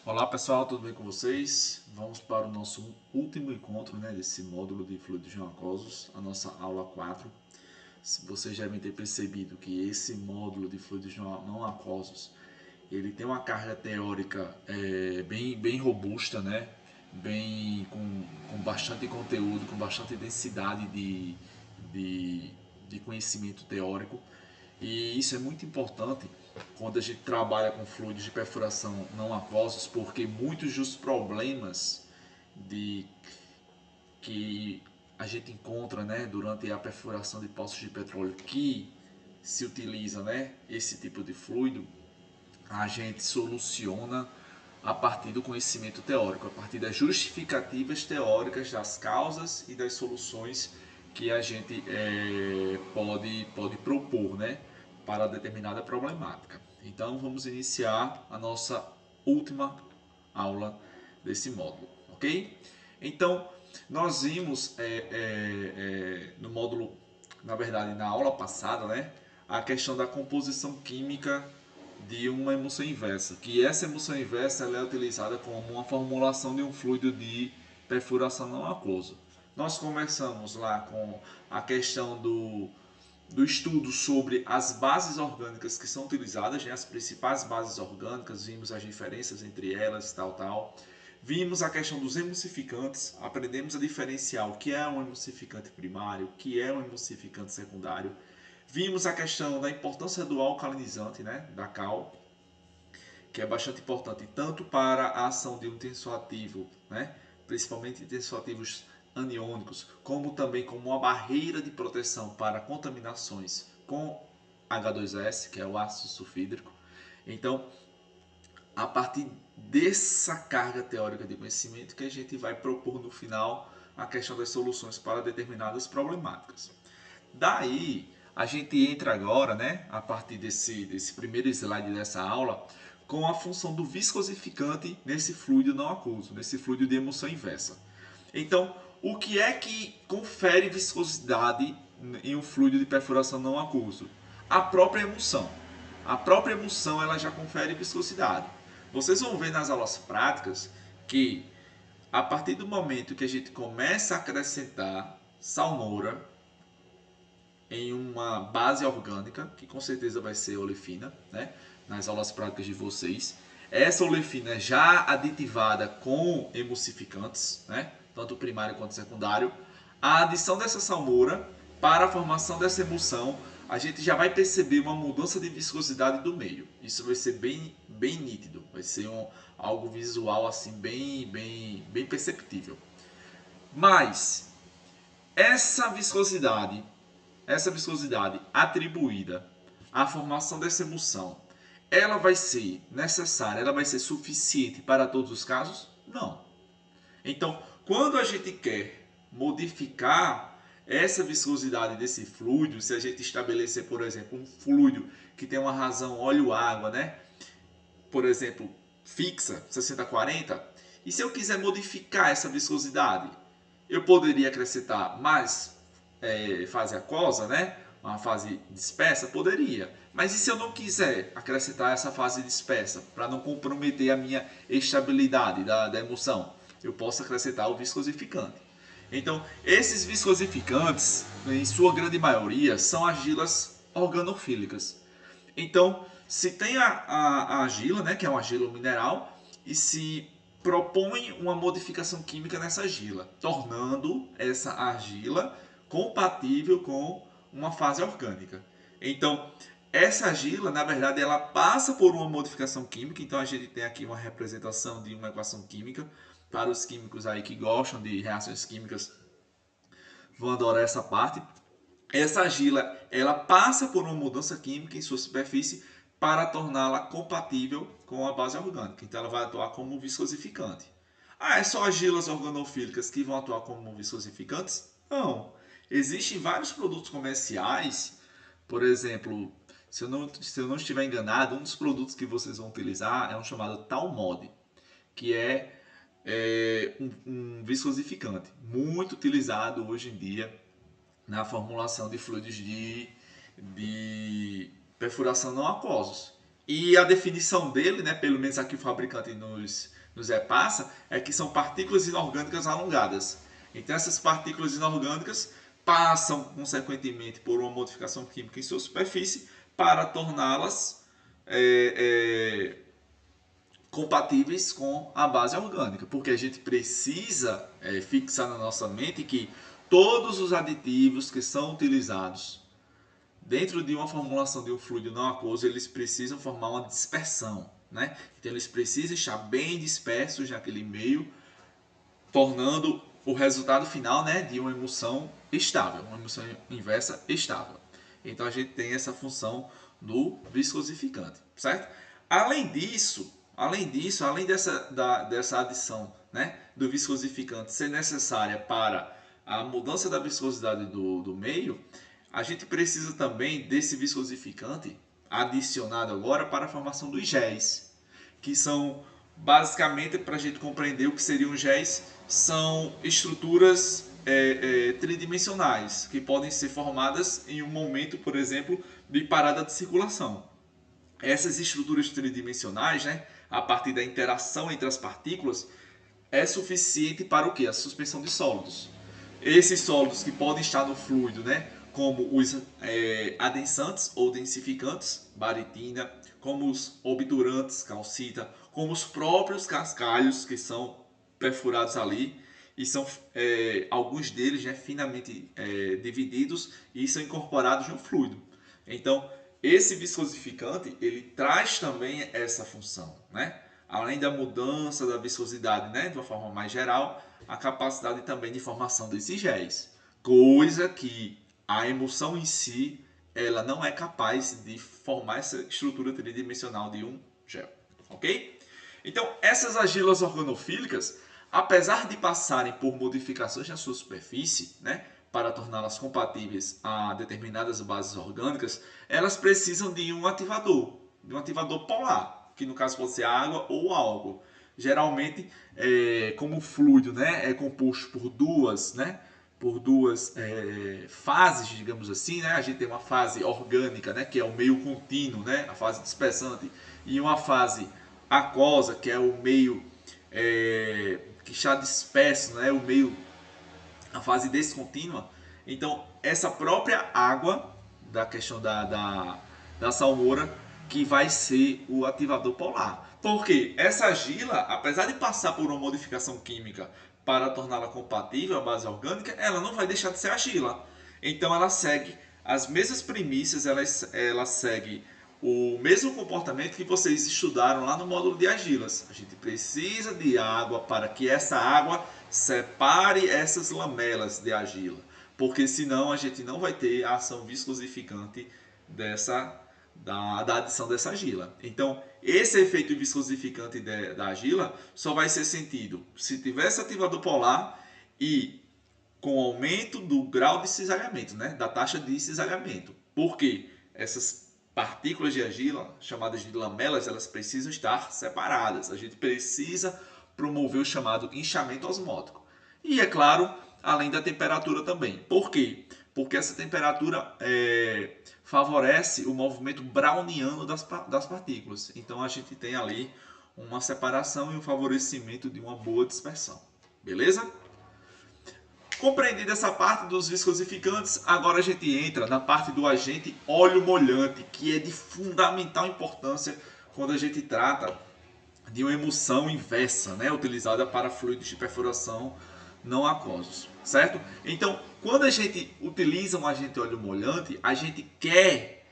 Olá pessoal, tudo bem com vocês? Vamos para o nosso último encontro, desse módulo de fluidos não aquosos, a nossa aula 4. Vocês devem ter percebido que esse módulo de fluidos não aquosos ele tem uma carga teórica bem robusta, com bastante conteúdo, com bastante densidade de, de conhecimento teórico. E isso é muito importante quando a gente trabalha com fluidos de perfuração não aquosos, porque muitos dos problemas de que a gente encontra, durante a perfuração de poços de petróleo que se utiliza, esse tipo de fluido, a gente soluciona a partir do conhecimento teórico, a partir das justificativas teóricas das causas e das soluções que a gente pode propor, para determinada problemática. Então vamos iniciar a nossa última aula desse módulo, ok? Então nós vimos no módulo, na verdade na aula passada, a questão da composição química de uma emulsão inversa, que essa emulsão inversa ela é utilizada como uma formulação de um fluido de perfuração não aquoso. Nós começamos lá com a questão do estudo sobre as bases orgânicas que são utilizadas, as principais bases orgânicas, vimos as diferenças entre elas, tal. Vimos a questão dos emulsificantes, aprendemos a diferenciar o que é um emulsificante primário, o que é um emulsificante secundário. Vimos a questão da importância do alcalinizante, da cal, que é bastante importante tanto para a ação de um tensoativo, principalmente tensoativos aniônicos, como também como uma barreira de proteção para contaminações com H2S, que é o ácido sulfídrico. Então, a partir dessa carga teórica de conhecimento que a gente vai propor no final a questão das soluções para determinadas problemáticas. Daí, a gente entra agora, a partir desse primeiro slide dessa aula, com a função do viscosificante nesse fluido não aquoso, nesse fluido de emulsão inversa. Então, o que é que confere viscosidade em um fluido de perfuração não aquoso? A própria emulsão. A própria emulsão ela já confere viscosidade. Vocês vão ver nas aulas práticas que a partir do momento que a gente começa a acrescentar salmoura em uma base orgânica, que com certeza vai ser olefina, nas aulas práticas de vocês. Essa olefina já aditivada com emulsificantes, tanto primário quanto secundário. A adição dessa salmoura para a formação dessa emulsão, a gente já vai perceber uma mudança de viscosidade do meio. Isso vai ser bem nítido, vai ser algo visual assim bem perceptível. Mas essa viscosidade atribuída à formação dessa emulsão, ela vai ser necessária, ela vai ser suficiente para todos os casos? Não. Então, quando a gente quer modificar essa viscosidade desse fluido, se a gente estabelecer, por exemplo, um fluido que tem uma razão óleo-água, por exemplo, fixa, 60-40, e se eu quiser modificar essa viscosidade, eu poderia acrescentar mais fase aquosa, uma fase dispersa? Poderia. Mas e se eu não quiser acrescentar essa fase dispersa, para não comprometer a minha estabilidade da emulsão? Eu posso acrescentar o viscosificante. Então, esses viscosificantes, em sua grande maioria, são argilas organofílicas. Então, se tem a argila, que é uma argila mineral, e se propõe uma modificação química nessa argila, tornando essa argila compatível com uma fase orgânica. Então, essa argila, na verdade, ela passa por uma modificação química. Então, a gente tem aqui uma representação de uma equação química. Para os químicos aí que gostam de reações químicas, vão adorar essa parte. Essa argila, ela passa por uma mudança química em sua superfície para torná-la compatível com a base orgânica. Então, ela vai atuar como viscosificante. Ah, é só argilas organofílicas que vão atuar como viscosificantes? Não. Existem vários produtos comerciais, por exemplo, se eu não estiver enganado, um dos produtos que vocês vão utilizar é um chamado Talmode, que é um viscosificante muito utilizado hoje em dia na formulação de fluidos de perfuração não aquosos. E a definição dele, né, pelo menos aqui o fabricante nos repassa, é que são partículas inorgânicas alongadas. Então essas partículas inorgânicas passam consequentemente por uma modificação química em sua superfície para torná-las compatíveis com a base orgânica, porque a gente precisa fixar na nossa mente que todos os aditivos que são utilizados dentro de uma formulação de um fluido não aquoso, eles precisam formar uma dispersão, né? Então eles precisam estar bem dispersos naquele meio, tornando o resultado final, né, de uma emulsão estável, uma emulsão inversa estável. Então a gente tem essa função do viscosificante, certo? Além dessa adição, né, do viscosificante ser necessária para a mudança da viscosidade do meio, a gente precisa também desse viscosificante adicionado agora para a formação dos géis, que são basicamente, para a gente compreender o que seriam géis, são estruturas tridimensionais que podem ser formadas em um momento, por exemplo, de parada de circulação. Essas estruturas tridimensionais, né, a partir da interação entre as partículas, é suficiente para o quê? A suspensão de sólidos. Esses sólidos que podem estar no fluido, né, como os adensantes ou densificantes, baritina, como os obturantes, calcita, como os próprios cascalhos que são perfurados ali e são alguns deles, né, finamente divididos e são incorporados no fluido. Então, esse viscosificante ele traz também essa função, né? Além da mudança da viscosidade, né, de uma forma mais geral, a capacidade também de formação desses géis, coisa que a emulsão em si ela não é capaz de formar essa estrutura tridimensional de um gel, ok? Então essas argilas organofílicas, apesar de passarem por modificações na sua superfície, né, para torná-las compatíveis a determinadas bases orgânicas, elas precisam de um ativador polar, que no caso pode ser água ou álcool. Geralmente, como o fluido, né, é composto por duas fases, digamos assim, né? A gente tem uma fase orgânica, né, que é o meio contínuo, né, a fase dispersante, e uma fase aquosa, que é o meio que está disperso, né, a fase descontínua. Então, essa própria água da questão da salmoura que vai ser o ativador polar. Porque essa argila, apesar de passar por uma modificação química para torná-la compatível à base orgânica, ela não vai deixar de ser argila. Então ela segue as mesmas premissas, ela segue o mesmo comportamento que vocês estudaram lá no módulo de argilas. A gente precisa de água para que essa água separe essas lamelas de argila, porque senão a gente não vai ter a ação viscosificante da adição dessa argila. Então, esse efeito viscosificante da argila só vai ser sentido se tivesse ativador polar e com aumento do grau de cisalhamento, né? Da taxa de cisalhamento. Por quê? Essas partículas de argila, chamadas de lamelas, elas precisam estar separadas. A gente precisa promover o chamado inchamento osmótico. E, é claro, além da temperatura também. Por quê? Porque essa temperatura favorece o movimento browniano das partículas. Então a gente tem ali uma separação e um favorecimento de uma boa dispersão. Beleza? Compreendida essa parte dos viscosificantes, agora a gente entra na parte do agente óleo molhante, que é de fundamental importância quando a gente trata de uma emulsão inversa, né, utilizada para fluidos de perfuração não aquosos, certo? Então, quando a gente utiliza um agente óleo molhante, a gente quer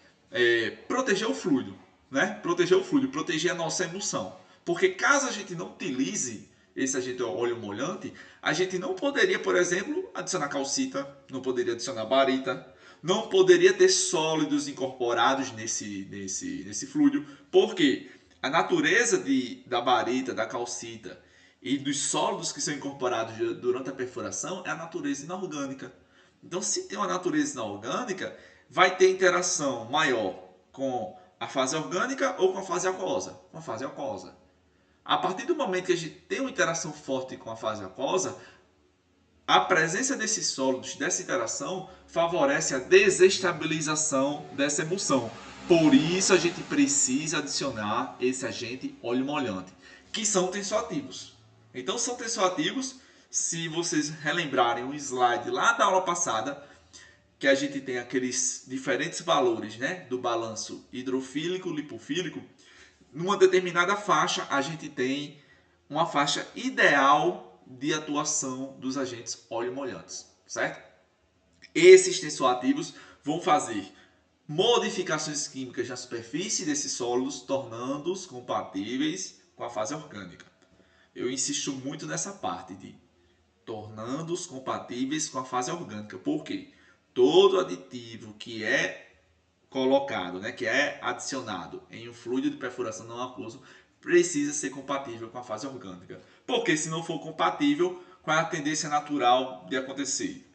proteger o fluido, né? Proteger a nossa emulsão. Porque caso a gente não utilize esse agente óleo molhante, a gente não poderia, por exemplo, adicionar calcita, não poderia adicionar barita, não poderia ter sólidos incorporados nesse fluido, porque a natureza da barita, da calcita e dos sólidos que são incorporados durante a perfuração é a natureza inorgânica. Então, se tem uma natureza inorgânica, vai ter interação maior com a fase orgânica ou com a fase aquosa? Com a fase aquosa. A partir do momento que a gente tem uma interação forte com a fase aquosa, a presença desses sólidos, dessa interação, favorece a desestabilização dessa emulsão. Por isso a gente precisa adicionar esse agente óleo molhante, que são tensoativos. Então são tensoativos, se vocês relembrarem um slide lá da aula passada, que a gente tem aqueles diferentes valores, né, do balanço hidrofílico, lipofílico, numa determinada faixa a gente tem uma faixa ideal de atuação dos agentes oleomolhantes, certo? Esses tensoativos vão fazer modificações químicas na superfície desses sólidos, tornando-os compatíveis com a fase orgânica. Eu insisto muito nessa parte de tornando-os compatíveis com a fase orgânica. Por quê? Todo aditivo que é colocado, né, que é adicionado em um fluido de perfuração não aquoso, precisa ser compatível com a fase orgânica. Porque se não for compatível, qual é a tendência natural de acontecer?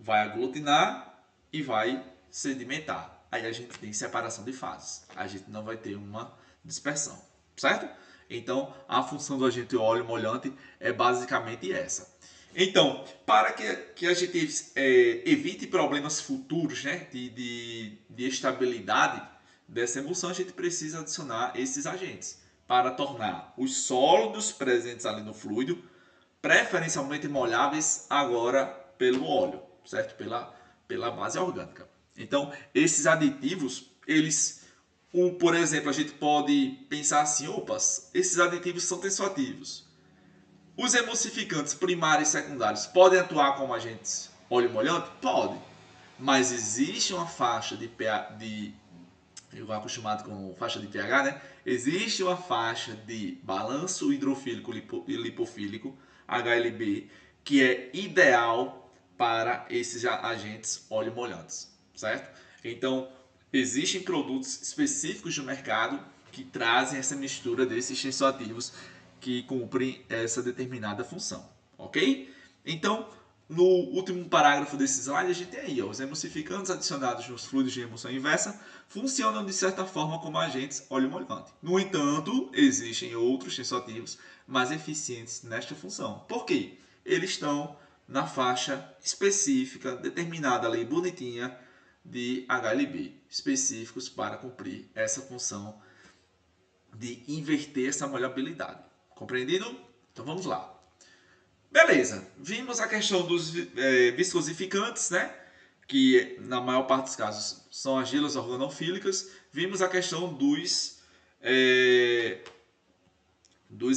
Vai aglutinar e vai sedimentar. Aí a gente tem separação de fases. A gente não vai ter uma dispersão, certo? Então, a função do agente óleo molhante é basicamente essa. Então, para que a gente evite problemas futuros, né, de estabilidade dessa emulsão, a gente precisa adicionar esses agentes para tornar os sólidos presentes ali no fluido preferencialmente molháveis agora pelo óleo, certo? Pela base orgânica. Então, esses aditivos, eles, por exemplo, a gente pode pensar assim, opas, esses aditivos são tensoativos. Os emulsificantes primários e secundários podem atuar como agentes óleo-molhante? Pode. Mas existe uma faixa de pH, eu acostumado com faixa de pH, né? Existe uma faixa de balanço hidrofílico e lipofílico, HLB, que é ideal para esses agentes oleomolhantes, certo? Então, existem produtos específicos no mercado que trazem essa mistura desses tensoativos que cumprem essa determinada função, ok? Então, no último parágrafo desse slide, a gente tem aí, ó, os emulsificantes adicionados nos fluidos de emulsão inversa funcionam de certa forma como agentes oleomolhante. No entanto, existem outros tensoativos mais eficientes nesta função. Por quê? Eles estão na faixa específica, determinada ali, bonitinha, de HLB, específicos para cumprir essa função de inverter essa molhabilidade. Compreendido? Então vamos lá. Beleza, vimos a questão dos viscosificantes, né? Que na maior parte dos casos são argilas organofílicas. Vimos a questão dos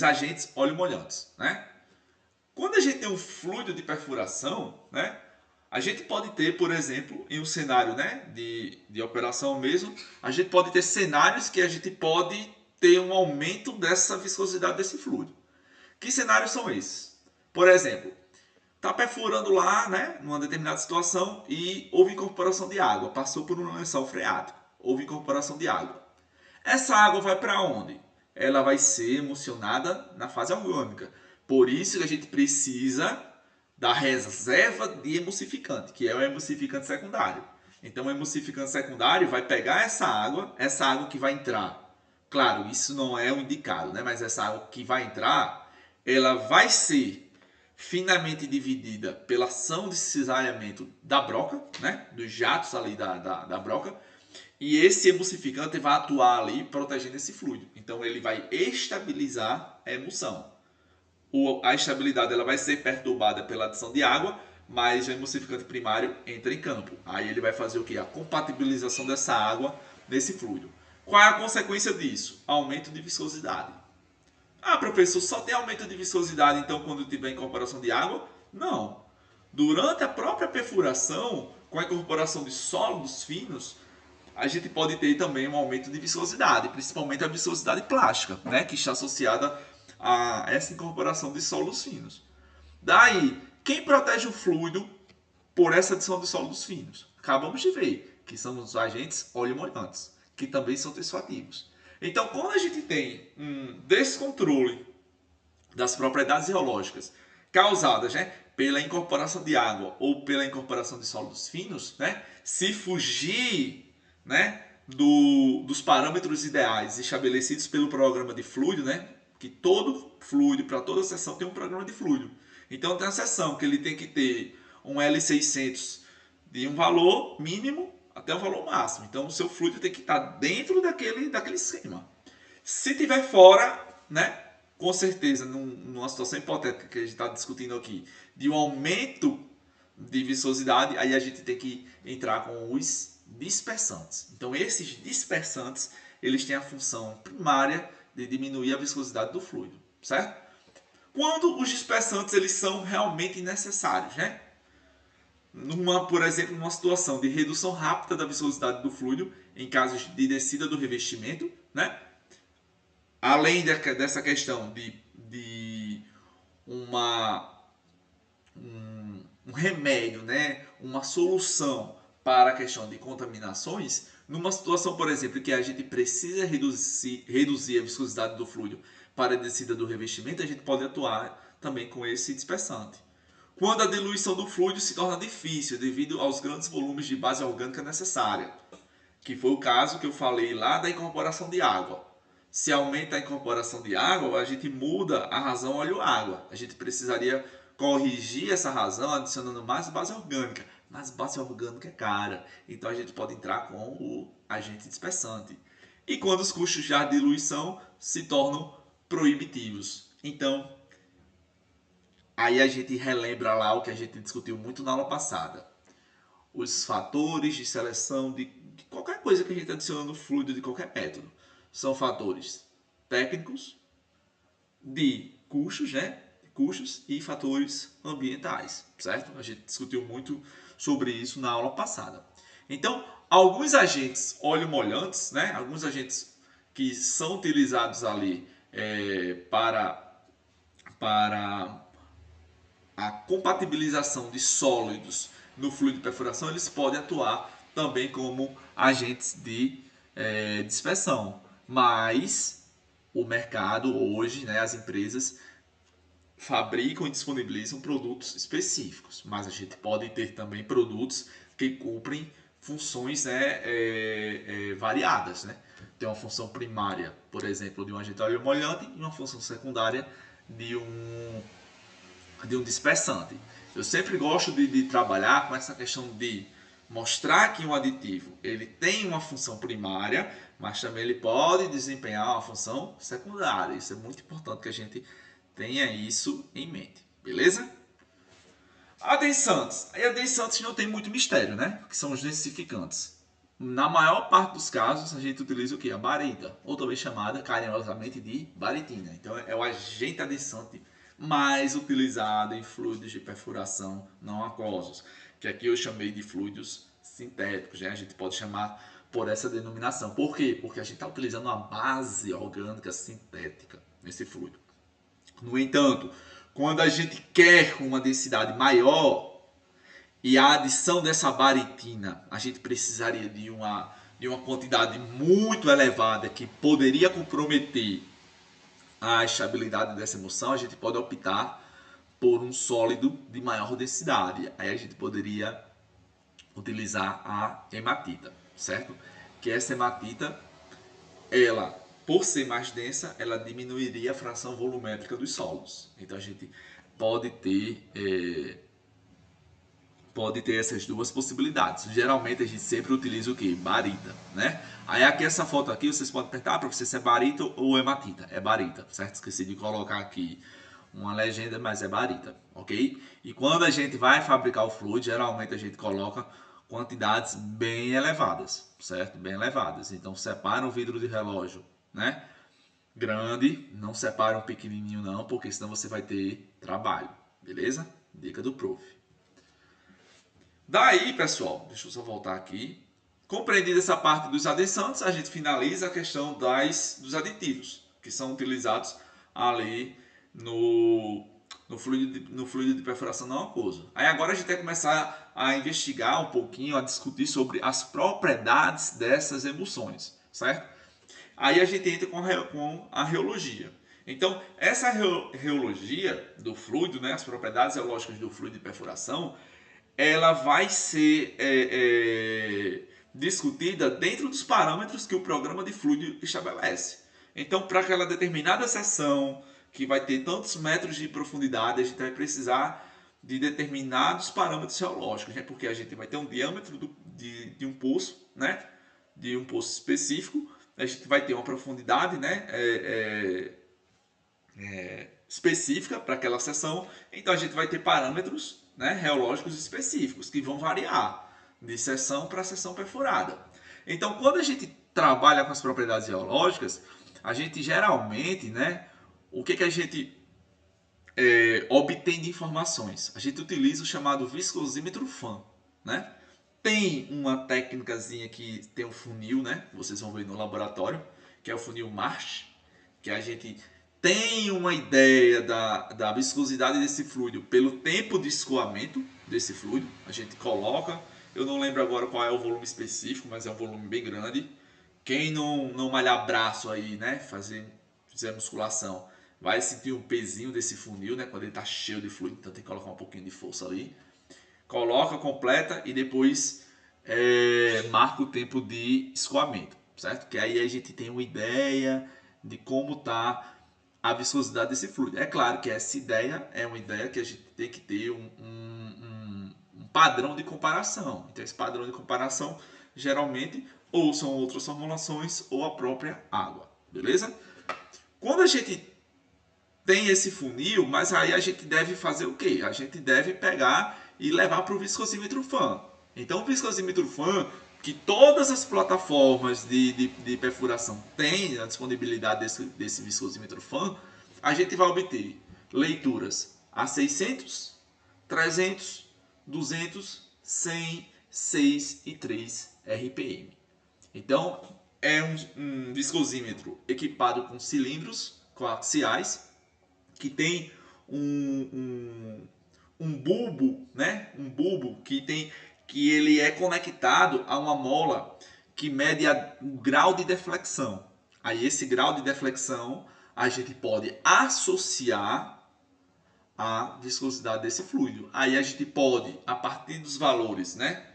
agentes oleomolhantes, né? Quando a gente tem um fluido de perfuração, né? A gente pode ter, por exemplo, em um cenário, né, de operação mesmo, a gente pode ter cenários que a gente pode ter um aumento dessa viscosidade desse fluido. Que cenários são esses? Por exemplo, está perfurando lá, né, numa determinada situação e houve incorporação de água, passou por um lençol freático, houve incorporação de água. Essa água vai para onde? Ela vai ser emulsionada na fase orgânica. Por isso que a gente precisa da reserva de emulsificante, que é o emulsificante secundário. Então, o emulsificante secundário vai pegar essa água que vai entrar. Claro, isso não é o indicado, né? Mas essa água que vai entrar, ela vai ser finamente dividida pela ação de cisalhamento da broca, né? Dos jatos ali da broca. E esse emulsificante vai atuar ali protegendo esse fluido. Então, ele vai estabilizar a emulsão. A estabilidade ela vai ser perturbada pela adição de água, mas o emulsificante primário entra em campo. Aí ele vai fazer o quê? A compatibilização dessa água nesse fluido. Qual é a consequência disso? Aumento de viscosidade. Ah, professor, só tem aumento de viscosidade então quando tiver incorporação de água? Não. Durante a própria perfuração, com a incorporação de sólidos finos, a gente pode ter também um aumento de viscosidade, principalmente a viscosidade plástica, né, que está associada a essa incorporação de sólidos finos. Daí, quem protege o fluido por essa adição de sólidos finos? Acabamos de ver que são os agentes oleomolhantes, que também são tensoativos. Então, quando a gente tem um descontrole das propriedades geológicas causadas, né, pela incorporação de água ou pela incorporação de sólidos finos, né, se fugir, né, dos parâmetros ideais estabelecidos pelo programa de fluido, né, que todo fluido, para toda seção, tem um programa de fluido. Então, tem a seção que ele tem que ter um L600 de um valor mínimo, até o valor máximo. Então o seu fluido tem que estar dentro daquele esquema. Se tiver fora, né, com certeza, numa situação hipotética que a gente está discutindo aqui, de um aumento de viscosidade, aí a gente tem que entrar com os dispersantes. Então esses dispersantes, eles têm a função primária de diminuir a viscosidade do fluido, certo? Quando os dispersantes eles são realmente necessários, né? Por exemplo, numa situação de redução rápida da viscosidade do fluido, em casos de descida do revestimento, né? Além dessa questão de um remédio, né? Uma solução para a questão de contaminações, numa situação, por exemplo, que a gente precisa reduzir a viscosidade do fluido para a descida do revestimento, a gente pode atuar também com esse dispersante. Quando a diluição do fluido se torna difícil devido aos grandes volumes de base orgânica necessária, que foi o caso que eu falei lá da incorporação de água. Se aumenta a incorporação de água, a gente muda a razão óleo-água. A gente precisaria corrigir essa razão adicionando mais base orgânica. Mas base orgânica é cara, então a gente pode entrar com o agente dispersante. E quando os custos de diluição se tornam proibitivos. Então, aí a gente relembra lá o que a gente discutiu muito na aula passada. Os fatores de seleção de qualquer coisa que a gente adiciona no fluido de qualquer método. São fatores técnicos, de custos, né? Custos e fatores ambientais, certo? A gente discutiu muito sobre isso na aula passada. Então, alguns agentes oleomolhantes, né? Alguns agentes que são utilizados ali para a compatibilização de sólidos no fluido de perfuração, eles podem atuar também como agentes de dispersão. Mas o mercado hoje, né, as empresas fabricam e disponibilizam produtos específicos, mas a gente pode ter também produtos que cumprem funções variadas, né? Tem uma função primária, por exemplo, de um agente oleomolhante e uma função secundária de um dispersante. Eu sempre gosto de trabalhar com essa questão de mostrar que um aditivo ele tem uma função primária, mas também ele pode desempenhar uma função secundária. Isso é muito importante que a gente tenha isso em mente, beleza? Adensantes. Aí adensantes não tem muito mistério, né? Que são os densificantes. Na maior parte dos casos, a gente utiliza o que? A barita, ou também chamada carinhosamente de baritina. Então é o agente adensante mais utilizado em fluidos de perfuração não aquosos, que aqui eu chamei de fluidos sintéticos, né? A gente pode chamar por essa denominação. Por quê? Porque a gente está utilizando uma base orgânica sintética nesse fluido. No entanto, quando a gente quer uma densidade maior e a adição dessa baritina, a gente precisaria de uma quantidade muito elevada que poderia comprometer a estabilidade dessa emulsão, a gente pode optar por um sólido de maior densidade. Aí a gente poderia utilizar a hematita, certo? Que essa hematita, ela, por ser mais densa, ela diminuiria a fração volumétrica dos sólidos. Então a gente pode ter essas duas possibilidades. Geralmente a gente sempre utiliza o que? Barita, né? Aí aqui essa foto aqui, vocês podem perguntar para você se é barita ou hematita. É barita, certo? Esqueci de colocar aqui uma legenda, mas é barita, ok? E quando a gente vai fabricar o fluido, geralmente a gente coloca quantidades bem elevadas, certo? Bem elevadas. Então separa um vidro de relógio, né? Grande, não separa um pequenininho não, porque senão você vai ter trabalho, beleza? Dica do prof. Daí, pessoal, deixa eu só voltar aqui. Compreendida essa parte dos adensantes, a gente finaliza a questão dos aditivos, que são utilizados ali no fluido de perfuração não aquoso. Aí agora a gente vai começar a investigar um pouquinho, a discutir sobre as propriedades dessas emulsões, certo? Aí a gente entra com a reologia. Então, essa reologia do fluido, né, as propriedades reológicas do fluido de perfuração, ela vai ser discutida dentro dos parâmetros que o programa de fluido estabelece. Então, para aquela determinada seção que vai ter tantos metros de profundidade, a gente vai precisar de determinados parâmetros geológicos, né? Porque a gente vai ter um diâmetro de um poço, né? De um poço específico, a gente vai ter uma profundidade, né? Específica para aquela seção, então a gente vai ter parâmetros, né, geológicos específicos que vão variar de seção para seção perfurada. Então, quando a gente trabalha com as propriedades geológicas, a gente geralmente, né, o que a gente obtém de informações? A gente utiliza o chamado viscosímetro FAM, né? Tem uma técnicazinha que tem um funil, né? Vocês vão ver no laboratório, que é o funil Marsh, que a gente tem uma ideia da viscosidade desse fluido pelo tempo de escoamento desse fluido. A gente coloca, eu não lembro agora qual é o volume específico, mas é um volume bem grande. Quem não malhar braço aí, né, fizer musculação, vai sentir um pezinho desse funil, né, quando ele está cheio de fluido, então tem que colocar um pouquinho de força ali. Coloca, completa e depois marca o tempo de escoamento, certo? Que aí a gente tem uma ideia de como está a viscosidade desse fluido. É claro que essa ideia é uma ideia que a gente tem que ter um padrão de comparação. Então esse padrão de comparação geralmente ou são outras formulações ou a própria água, beleza? Quando a gente tem esse funil, mas aí a gente deve fazer o quê? A gente deve pegar e levar para o viscosímetro FAM. Então o viscosímetro FAM, que todas as plataformas de perfuração têm a disponibilidade desse viscosímetro FAM, a gente vai obter leituras a 600, 300, 200, 100, 6 e 3 RPM. Então é um viscosímetro equipado com cilindros coaxiais, que tem um bulbo, né? Um bulbo que ele é conectado a uma mola que mede o grau de deflexão. Aí esse grau de deflexão a gente pode associar à viscosidade desse fluido. Aí a gente pode, a partir dos valores, né,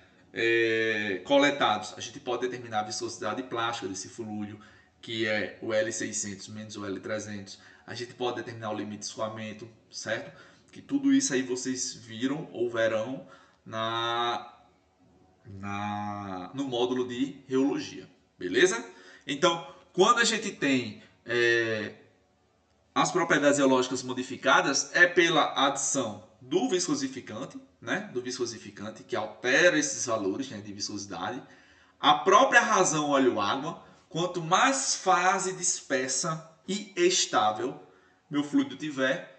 coletados, a gente pode determinar a viscosidade plástica desse fluido, que é o L600 menos o L300. A gente pode determinar o limite de escoamento, certo? Que tudo isso aí vocês viram ou verão no módulo de reologia, beleza? Então, quando a gente tem as propriedades geológicas modificadas, é pela adição do viscosificante, né? Do viscosificante, que altera esses valores, né, de viscosidade. A própria razão óleo-água, quanto mais fase dispersa e estável meu fluido tiver,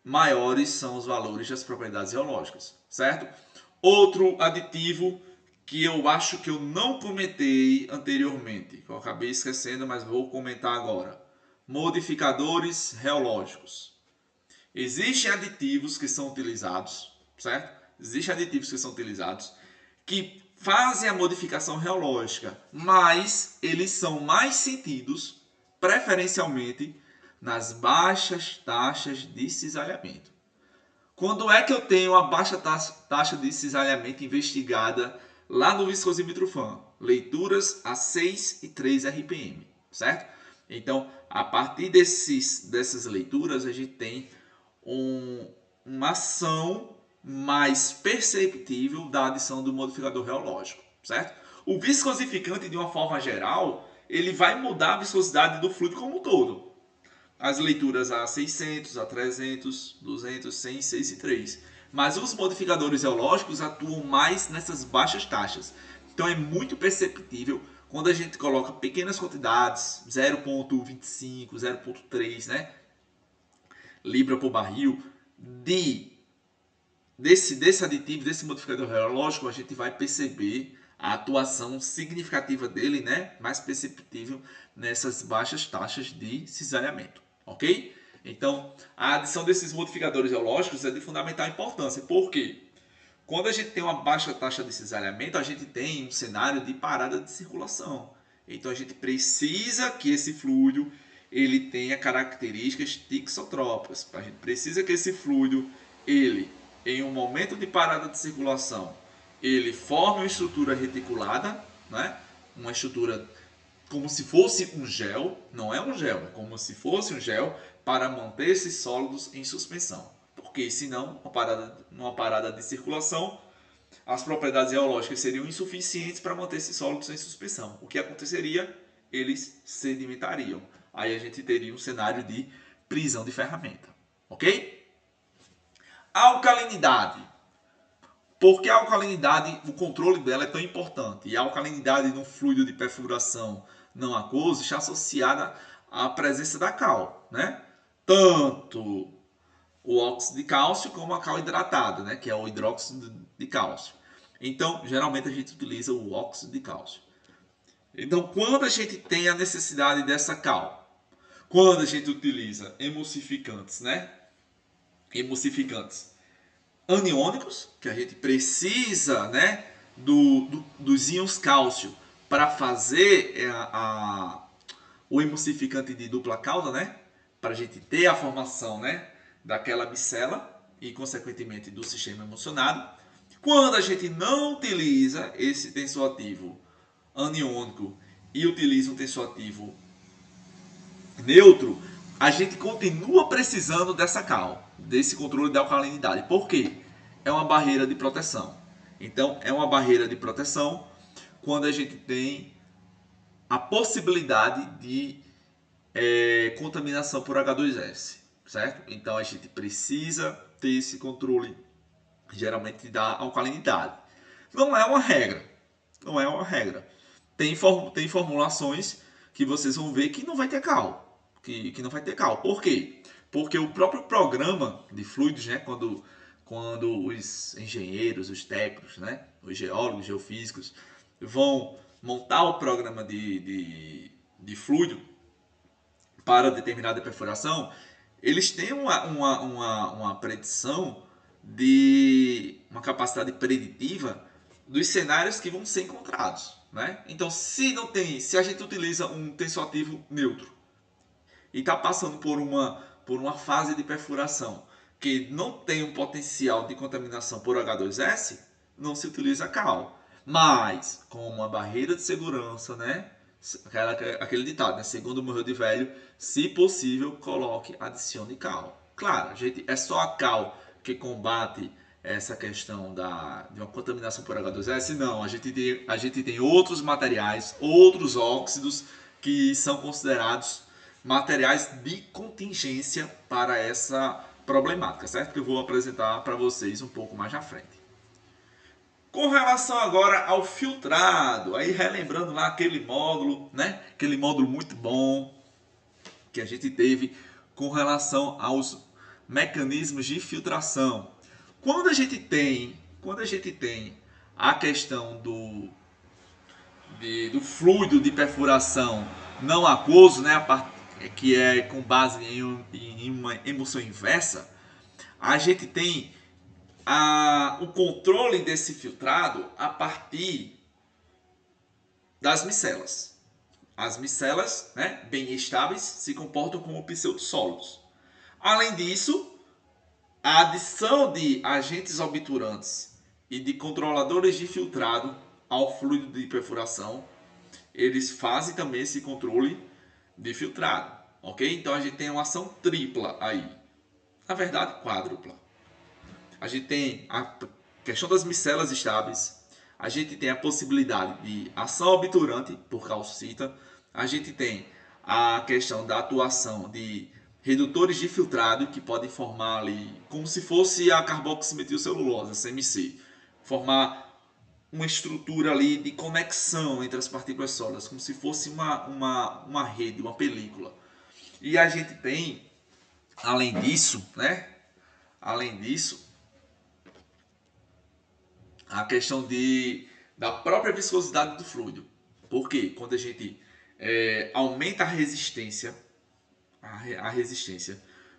maiores são os valores das propriedades geológicas, certo? Outro aditivo que eu acho que eu não comentei anteriormente, que eu acabei esquecendo, mas vou comentar agora. Modificadores geológicos. Existem aditivos que são utilizados, certo? Existem aditivos que são utilizados que fazem a modificação geológica, mas eles são mais sentidos preferencialmente nas baixas taxas de cisalhamento. Quando é que eu tenho a baixa taxa de cisalhamento investigada lá no viscosímetro FAM? Leituras a 6 e 3 RPM, certo? Então, a partir dessas leituras, a gente tem uma ação mais perceptível da adição do modificador geológico, certo? O viscosificante, de uma forma geral, ele vai mudar a viscosidade do fluido como um todo. As leituras a 600, a 300, 200, 100, 6 e 3. Mas os modificadores geológicos atuam mais nessas baixas taxas. Então é muito perceptível quando a gente coloca pequenas quantidades, 0,25, 0,3, né, libra por barril, desse aditivo, desse modificador geológico, a gente vai perceber a atuação significativa dele, né, mais perceptível nessas baixas taxas de cisalhamento, ok? Então, a adição desses modificadores geológicos é de fundamental importância. Por quê? Quando a gente tem uma baixa taxa de cisalhamento, a gente tem um cenário de parada de circulação. Então, a gente precisa que esse fluido ele tenha características tixotrópicas. A gente precisa que esse fluido, ele, em um momento de parada de circulação, ele forme uma estrutura reticulada, né? Uma estrutura como se fosse um gel, não é um gel, é como se fosse um gel para manter esses sólidos em suspensão. Por porque senão, numa parada de circulação, as propriedades geológicas seriam insuficientes para manter esse sólido sem suspensão. O que aconteceria? Eles sedimentariam. Aí a gente teria um cenário de prisão de ferramenta. Ok? Alcalinidade. Por que a alcalinidade, o controle dela é tão importante? E a alcalinidade no fluido de perfuração não aquoso está associada à presença da cal, né? Tanto o óxido de cálcio como a cal hidratada, né? Que é o hidróxido de cálcio. Então, geralmente a gente utiliza o óxido de cálcio. Então, quando a gente tem a necessidade dessa cal, quando a gente utiliza emulsificantes, né? Emulsificantes aniônicos, que a gente precisa, né, dos íons cálcio para fazer o emulsificante de dupla cauda, né, para a gente ter a formação, né, daquela micela e, consequentemente, do sistema emulsionado. Quando a gente não utiliza esse tensoativo aniônico e utiliza um tensoativo neutro, a gente continua precisando dessa cal, desse controle da alcalinidade. Por quê? É uma barreira de proteção. Então, é uma barreira de proteção quando a gente tem a possibilidade de contaminação por H2S, certo? Então, a gente precisa ter esse controle, geralmente, da alcalinidade. Não é uma regra. Não é uma regra. Tem formulações que vocês vão ver que não vai ter cal. Que não vai ter cal. Por quê? Porque o próprio programa de fluidos, né, quando os engenheiros, os técnicos, né, os geólogos, geofísicos, vão montar o programa de fluido para determinada perfuração, eles têm uma predição de uma capacidade preditiva dos cenários que vão ser encontrados, né? Então, se a gente utiliza um tensoativo neutro e está passando por uma fase de perfuração que não tem um potencial de contaminação por H2S, não se utiliza cal. Mas, como uma barreira de segurança, né? Aquele ditado, né? Segundo morreu de velho, se possível, coloque, adicione cal. Claro, gente, é só a cal que combate essa questão de uma contaminação por H2S? Não, a gente tem outros materiais, outros óxidos que são considerados materiais de contingência para essa problemática, certo? Que eu vou apresentar para vocês um pouco mais na frente. Com relação agora ao filtrado, aí relembrando lá aquele módulo, né? Aquele módulo muito bom que a gente teve com relação aos mecanismos de filtração. Quando a gente tem a questão do fluido de perfuração não aquoso, né, que é com base em uma emulsão inversa, a gente tem o controle desse filtrado a partir das micelas. As micelas, né, bem estáveis, se comportam como pseudosólidos. Além disso, a adição de agentes obturantes e de controladores de filtrado ao fluido de perfuração, eles fazem também esse controle de filtrado, ok? Então a gente tem uma ação tripla aí, na verdade quádrupla. A gente tem a questão das micelas estáveis, a gente tem a possibilidade de ação obturante por calcita, a gente tem a questão da atuação de redutores de filtrado que podem formar ali, como se fosse a carboximetilcelulose, a CMC, formar uma estrutura ali de conexão entre as partículas sólidas, como se fosse uma rede, uma película. E a gente tem, além disso, né? Além disso, a questão da própria viscosidade do fluido. Porque quando a gente aumenta a resistência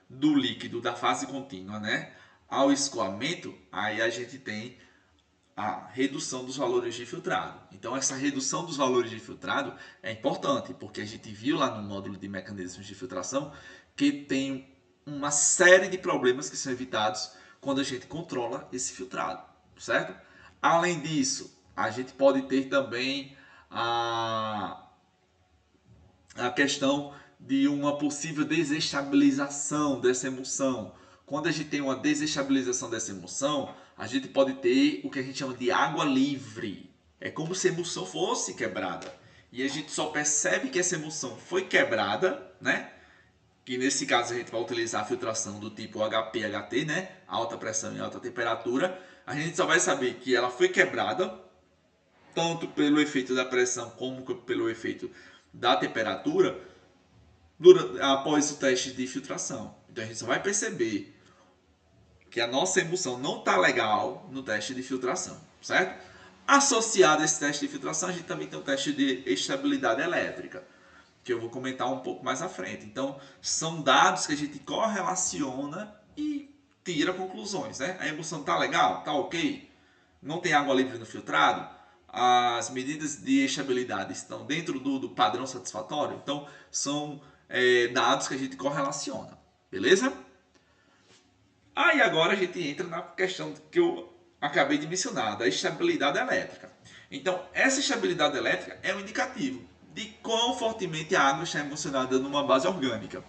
do líquido da fase contínua, né, ao escoamento, aí a gente tem a redução dos valores de filtrado. Então essa redução dos valores de filtrado é importante, porque a gente viu lá no módulo de mecanismos de filtração que tem uma série de problemas que são evitados quando a gente controla esse filtrado, certo? Além disso, a gente pode ter também a questão de uma possível desestabilização dessa emulsão quando a gente tem uma desestabilização dessa emulsão, a gente pode ter o que a gente chama de água livre. É como se a emulsão fosse quebrada. E a gente só percebe que essa emulsão foi quebrada, né? Que nesse caso a gente vai utilizar a filtração do tipo HPHT, né? Alta pressão e alta temperatura. A gente só vai saber que ela foi quebrada, tanto pelo efeito da pressão como pelo efeito da temperatura, após o teste de filtração. Então a gente só vai perceber que a nossa emulsão não está legal no teste de filtração, certo? Associado a esse teste de filtração, a gente também tem o teste de estabilidade elétrica, que eu vou comentar um pouco mais à frente. Então, são dados que a gente correlaciona e tira conclusões, né? A emulsão está legal? Está ok? Não tem água livre no filtrado? As medidas de estabilidade estão dentro do padrão satisfatório? Então, são dados que a gente correlaciona, beleza? Aí agora a gente entra na questão que eu acabei de mencionar, da estabilidade elétrica. Então, essa estabilidade elétrica é um indicativo de quão fortemente a água está emulsionada numa base orgânica.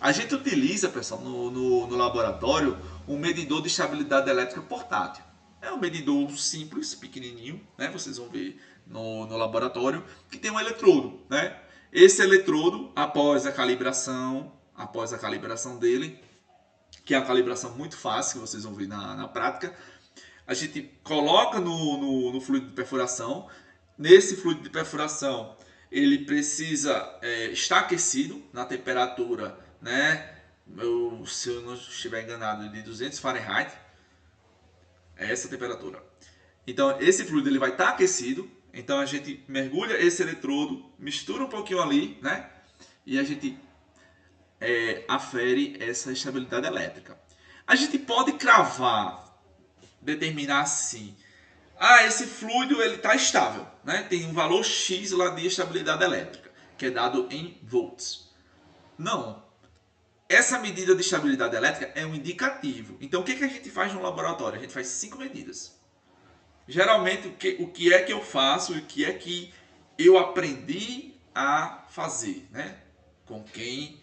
A gente utiliza, pessoal, no laboratório, um medidor de estabilidade elétrica portátil. É um medidor simples, pequenininho, né? Vocês vão ver no laboratório, que tem um eletrodo, né? Esse eletrodo, após a calibração dele, que é uma calibração muito fácil, que vocês vão ver na prática, a gente coloca no fluido de perfuração. Nesse fluido de perfuração, ele precisa estar aquecido na temperatura, né? Se eu não estiver enganado, de 200 Fahrenheit. É essa a temperatura. Então, esse fluido ele vai estar aquecido. Então, a gente mergulha esse eletrodo, mistura um pouquinho ali, né? E a gente afere essa estabilidade elétrica. A gente pode cravar, determinar assim, esse fluido ele está estável, né? Tem um valor X lá de estabilidade elétrica, que é dado em volts. Não. Essa medida de estabilidade elétrica é um indicativo. Então, o que a gente faz no laboratório? A gente faz 5 medidas. Geralmente, o que é que eu faço e o que é que eu aprendi a fazer, né? Com quem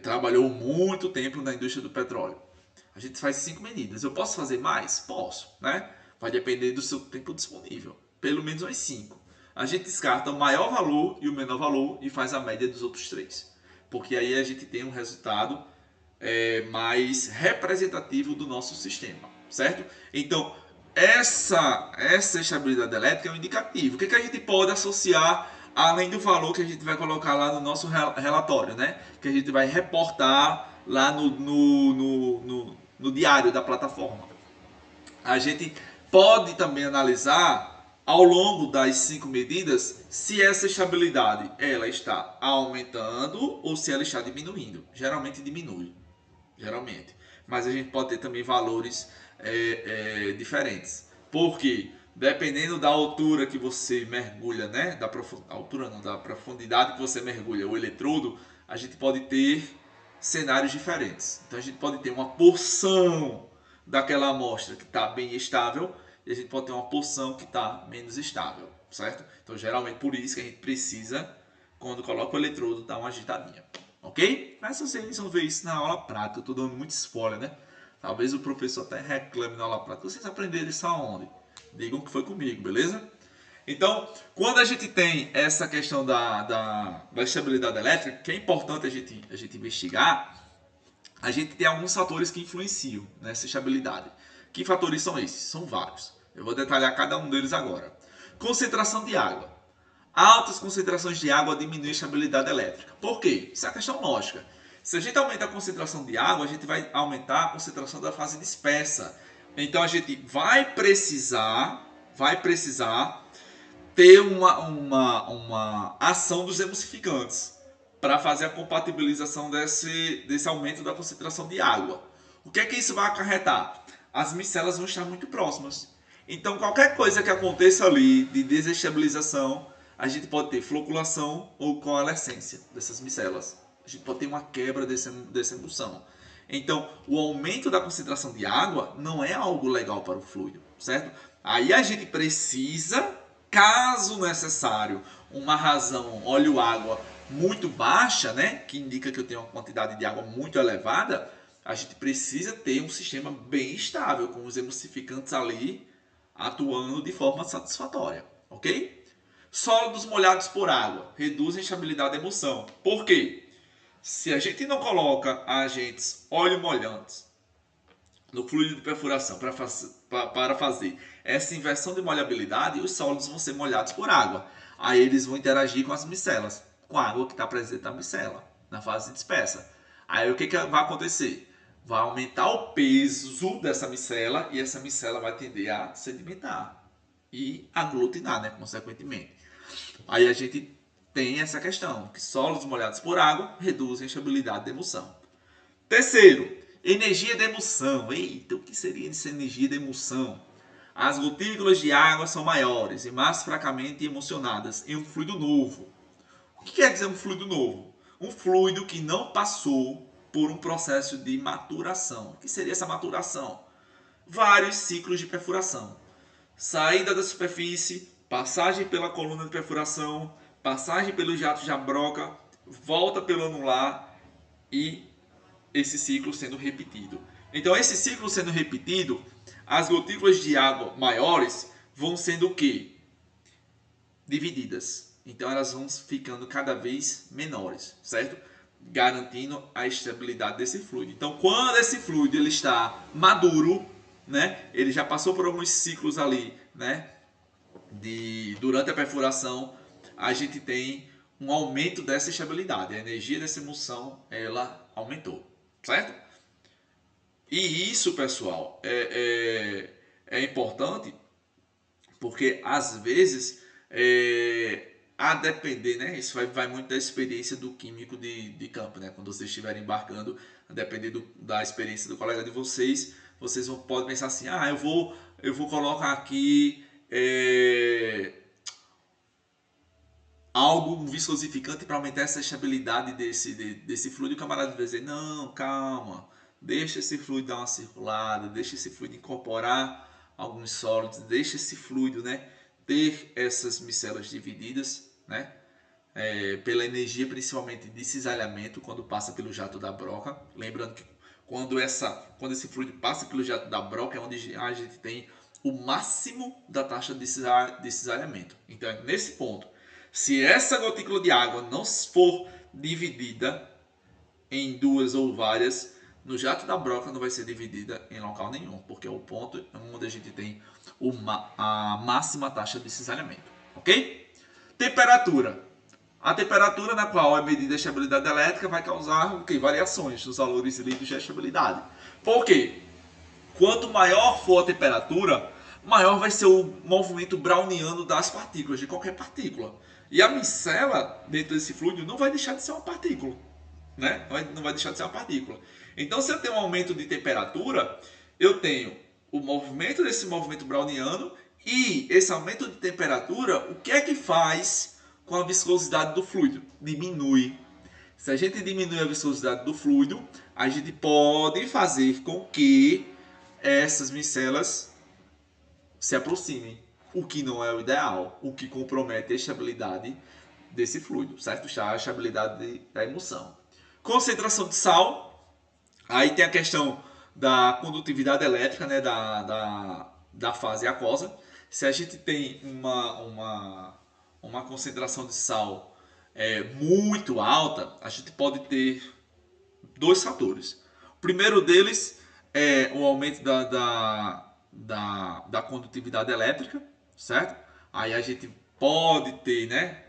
trabalhou muito tempo na indústria do petróleo. A gente faz 5 medidas. Eu posso fazer mais? Posso, né? Vai depender do seu tempo disponível. Pelo menos umas 5. A gente descarta o maior valor e o menor valor e faz a média dos outros 3. Porque aí a gente tem um resultado mais representativo do nosso sistema, certo? Então, essa estabilidade elétrica é um indicativo. O que a gente pode associar além do valor que a gente vai colocar lá no nosso relatório, né? Que a gente vai reportar lá no diário da plataforma. A gente pode também analisar ao longo das 5 medidas se essa estabilidade ela está aumentando ou se ela está diminuindo. Geralmente diminui, mas a gente pode ter também valores diferentes. Porque dependendo da altura que você mergulha, né, da profundidade que você mergulha o eletrodo, a gente pode ter cenários diferentes. Então a gente pode ter uma porção daquela amostra que está bem estável e a gente pode ter uma porção que está menos estável, certo? Então geralmente por isso que a gente precisa, quando coloca o eletrodo, dar uma agitadinha, ok? Mas vocês vão ver isso na aula prática. Eu estou dando muito spoiler, né? Talvez o professor até reclame na aula prática. Vocês aprenderam isso aonde? Digam que foi comigo, beleza? Então, quando a gente tem essa questão da estabilidade elétrica, que é importante a gente investigar, a gente tem alguns fatores que influenciam nessa estabilidade. Que fatores são esses? São vários. Eu vou detalhar cada um deles agora. Concentração de água. Altas concentrações de água diminuem a estabilidade elétrica. Por quê? Isso é uma questão lógica. Se a gente aumenta a concentração de água, a gente vai aumentar a concentração da fase dispersa. Então a gente vai precisar ter uma ação dos emulsificantes para fazer a compatibilização desse aumento da concentração de água. O que é que isso vai acarretar? As micelas vão estar muito próximas. Então qualquer coisa que aconteça ali de desestabilização, a gente pode ter floculação ou coalescência dessas micelas. A gente pode ter uma quebra dessa emulsão. Então, o aumento da concentração de água não é algo legal para o fluido, certo? Aí a gente precisa, caso necessário, uma razão óleo-água muito baixa, né, que indica que eu tenho uma quantidade de água muito elevada, a gente precisa ter um sistema bem estável, com os emulsificantes ali atuando de forma satisfatória, ok? Sólidos molhados por água reduzem a estabilidade da emulsão. Por quê? Se a gente não coloca agentes oleomolhantes no fluido de perfuração para fazer essa inversão de molhabilidade, os sólidos vão ser molhados por água. Aí eles vão interagir com as micelas, com a água que está presente na micela, na fase dispersa. Aí o que vai acontecer? Vai aumentar o peso dessa micela e essa micela vai tender a sedimentar e aglutinar, né, consequentemente. Aí a gente tem essa questão, que sólidos molhados por água reduzem a estabilidade da emulsão. Terceiro, energia de emulsão. Eita, o que seria essa energia de emulsão? As gotículas de água são maiores e mais fracamente emulsionadas em um fluido novo. O que quer dizer um fluido novo? Um fluido que não passou por um processo de maturação. O que seria essa maturação? Vários ciclos de perfuração. Saída da superfície, passagem pela coluna de perfuração, passagem pelos jatos de broca, volta pelo anular e esse ciclo sendo repetido. Então, esse ciclo sendo repetido, as gotículas de água maiores vão sendo o quê? Divididas. Então, elas vão ficando cada vez menores, certo? Garantindo a estabilidade desse fluido. Então, quando esse fluido ele está maduro, né, ele já passou por alguns ciclos ali, né, durante a perfuração, a gente tem um aumento dessa estabilidade. A energia dessa emulsão, ela aumentou, certo? E isso, pessoal, é importante porque, às vezes, a depender, né? Isso vai muito da experiência do químico de campo, né? Quando vocês estiverem embarcando, a depender da experiência do colega de vocês, vocês podem pensar assim, eu vou colocar aqui um viscosificante para aumentar essa estabilidade desse fluido. O camarada vai dizer, não, calma, deixa esse fluido dar uma circulada, deixa esse fluido incorporar alguns sólidos, deixa esse fluido, né, ter essas micelas divididas, né, pela energia principalmente de cisalhamento quando passa pelo jato da broca. Lembrando que quando esse fluido passa pelo jato da broca é onde a gente tem o máximo da taxa de cisalhamento. Então, nesse ponto, se essa gotícula de água não for dividida em duas ou várias, no jato da broca não vai ser dividida em local nenhum, porque é o ponto onde a gente tem a máxima taxa de cisalhamento, ok? Temperatura. A temperatura na qual é medida a estabilidade elétrica vai causar variações nos valores líquidos de estabilidade. Por quê? Quanto maior for a temperatura, maior vai ser o movimento browniano das partículas, de qualquer partícula. E a micela dentro desse fluido não vai deixar de ser uma partícula, né? Não vai deixar de ser uma partícula. Então, se eu tenho um aumento de temperatura, eu tenho o movimento desse movimento browniano e esse aumento de temperatura, o que é que faz com a viscosidade do fluido? Diminui. Se a gente diminui a viscosidade do fluido, a gente pode fazer com que essas micelas se aproximem, o que não é o ideal, o que compromete a estabilidade desse fluido, certo? A estabilidade da emulsão. Concentração de sal, aí tem a questão da condutividade elétrica, né, da fase aquosa. Se a gente tem uma concentração de sal muito alta, a gente pode ter dois fatores. O primeiro deles é o aumento da condutividade elétrica, certo? Aí a gente pode ter, né,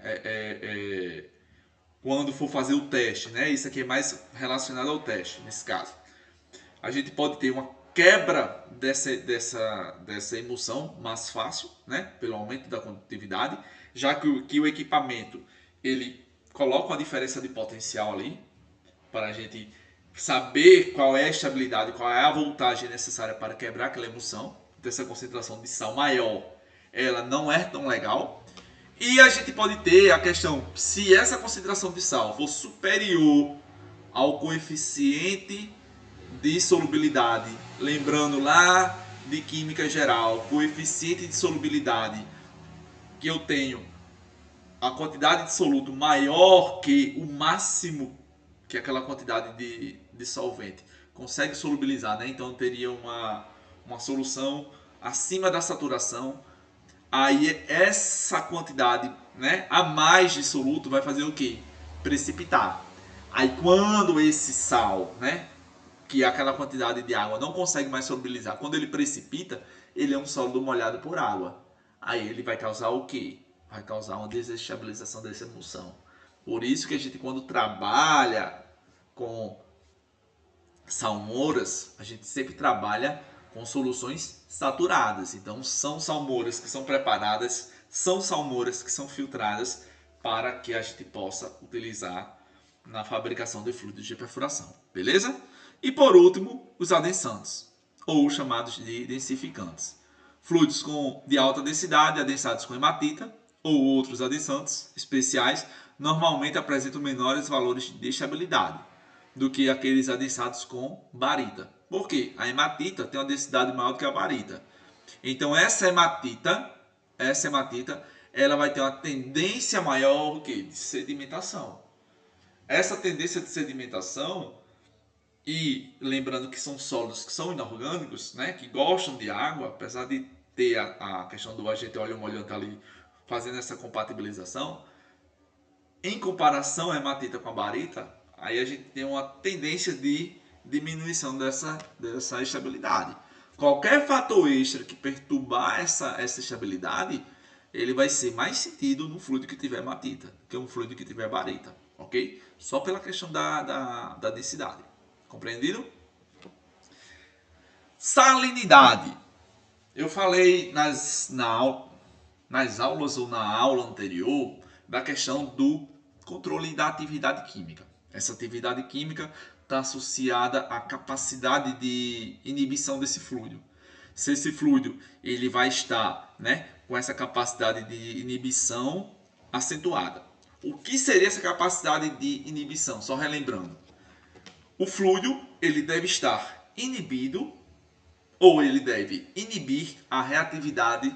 quando for fazer o teste, né, isso aqui é mais relacionado ao teste, nesse caso, a gente pode ter uma quebra dessa emulsão mais fácil, né, pelo aumento da condutividade, já que o equipamento ele coloca uma diferença de potencial ali, para a gente saber qual é a estabilidade, qual é a voltagem necessária para quebrar aquela emulsão. Então, essa concentração de sal maior, ela não é tão legal. E a gente pode ter a questão, se essa concentração de sal for superior ao coeficiente de solubilidade, lembrando lá de química geral, coeficiente de solubilidade, que eu tenho a quantidade de soluto maior que o máximo, que é aquela quantidade de solvente, consegue solubilizar, né? Então teria uma solução acima da saturação. Aí essa quantidade, né, a mais de soluto vai fazer o quê? Precipitar. Aí quando esse sal, né, que é aquela quantidade de água não consegue mais solubilizar, quando ele precipita, ele é um sólido molhado por água. Aí ele vai causar o quê? Vai causar uma desestabilização dessa emulsão. Por isso que a gente, quando trabalha com salmouras, a gente sempre trabalha com soluções saturadas. Então são salmouras que são preparadas, são salmouras que são filtradas para que a gente possa utilizar na fabricação de fluidos de perfuração. Beleza? E por último, os adensantes, ou chamados de densificantes. Fluidos de alta densidade, adensados com hematita, ou outros adensantes especiais, normalmente apresentam menores valores de estabilidade do que aqueles adensados com barita. Por quê? A hematita tem uma densidade maior do que a barita. Então essa hematita, ela vai ter uma tendência maior o quê? De sedimentação. Essa tendência de sedimentação, e lembrando que são sólidos que são inorgânicos, né, que gostam de água, apesar de ter a questão do agente óleo molhante ali fazendo essa compatibilização, em comparação a hematita com a barita, aí a gente tem uma tendência de diminuição dessa estabilidade. Qualquer fator extra que perturbar essa estabilidade, ele vai ser mais sentido no fluido que tiver hematita que um fluido que tiver barita, ok? Só pela questão da densidade. Compreendido? Salinidade. Eu falei nas aulas ou na aula anterior da questão do controle da atividade química. Essa atividade química está associada à capacidade de inibição desse fluido. Se esse fluido ele vai estar, né, com essa capacidade de inibição acentuada. O que seria essa capacidade de inibição? Só relembrando. O fluido ele deve estar inibido ou ele deve inibir a reatividade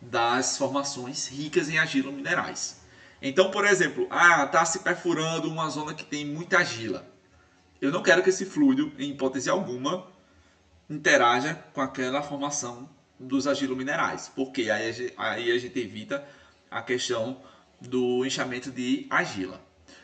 das formações ricas em argila minerais. Então, por exemplo, está se perfurando uma zona que tem muita argila. Eu não quero que esse fluido, em hipótese alguma, interaja com aquela formação dos argilominerais, porque aí a gente evita a questão do inchamento de argila.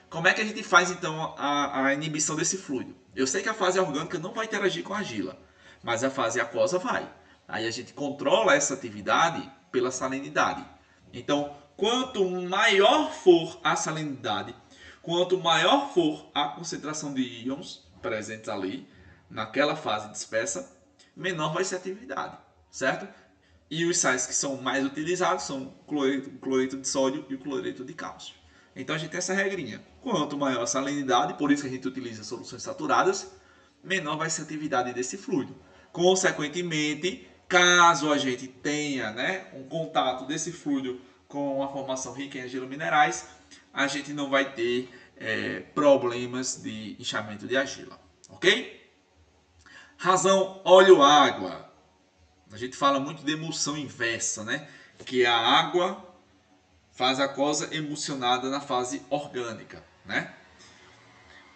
Como é que a gente faz então a inibição desse fluido? Eu sei que a fase orgânica não vai interagir com a argila, mas a fase aquosa vai. Aí a gente controla essa atividade pela salinidade. Então, quanto maior for a salinidade, quanto maior for a concentração de íons presentes ali, naquela fase dispersa, menor vai ser a atividade, certo? E os sais que são mais utilizados são o cloreto de sódio e o cloreto de cálcio. Então a gente tem essa regrinha. Quanto maior a salinidade, por isso que a gente utiliza soluções saturadas, menor vai ser a atividade desse fluido. Consequentemente, caso a gente tenha, né, um contato desse fluido com a formação rica em argilominerais, a gente não vai ter problemas de inchamento de argila, ok? Razão óleo-água. A gente fala muito de emulsão inversa, né? Que a água faz a aquosa emulsionada na fase orgânica, né?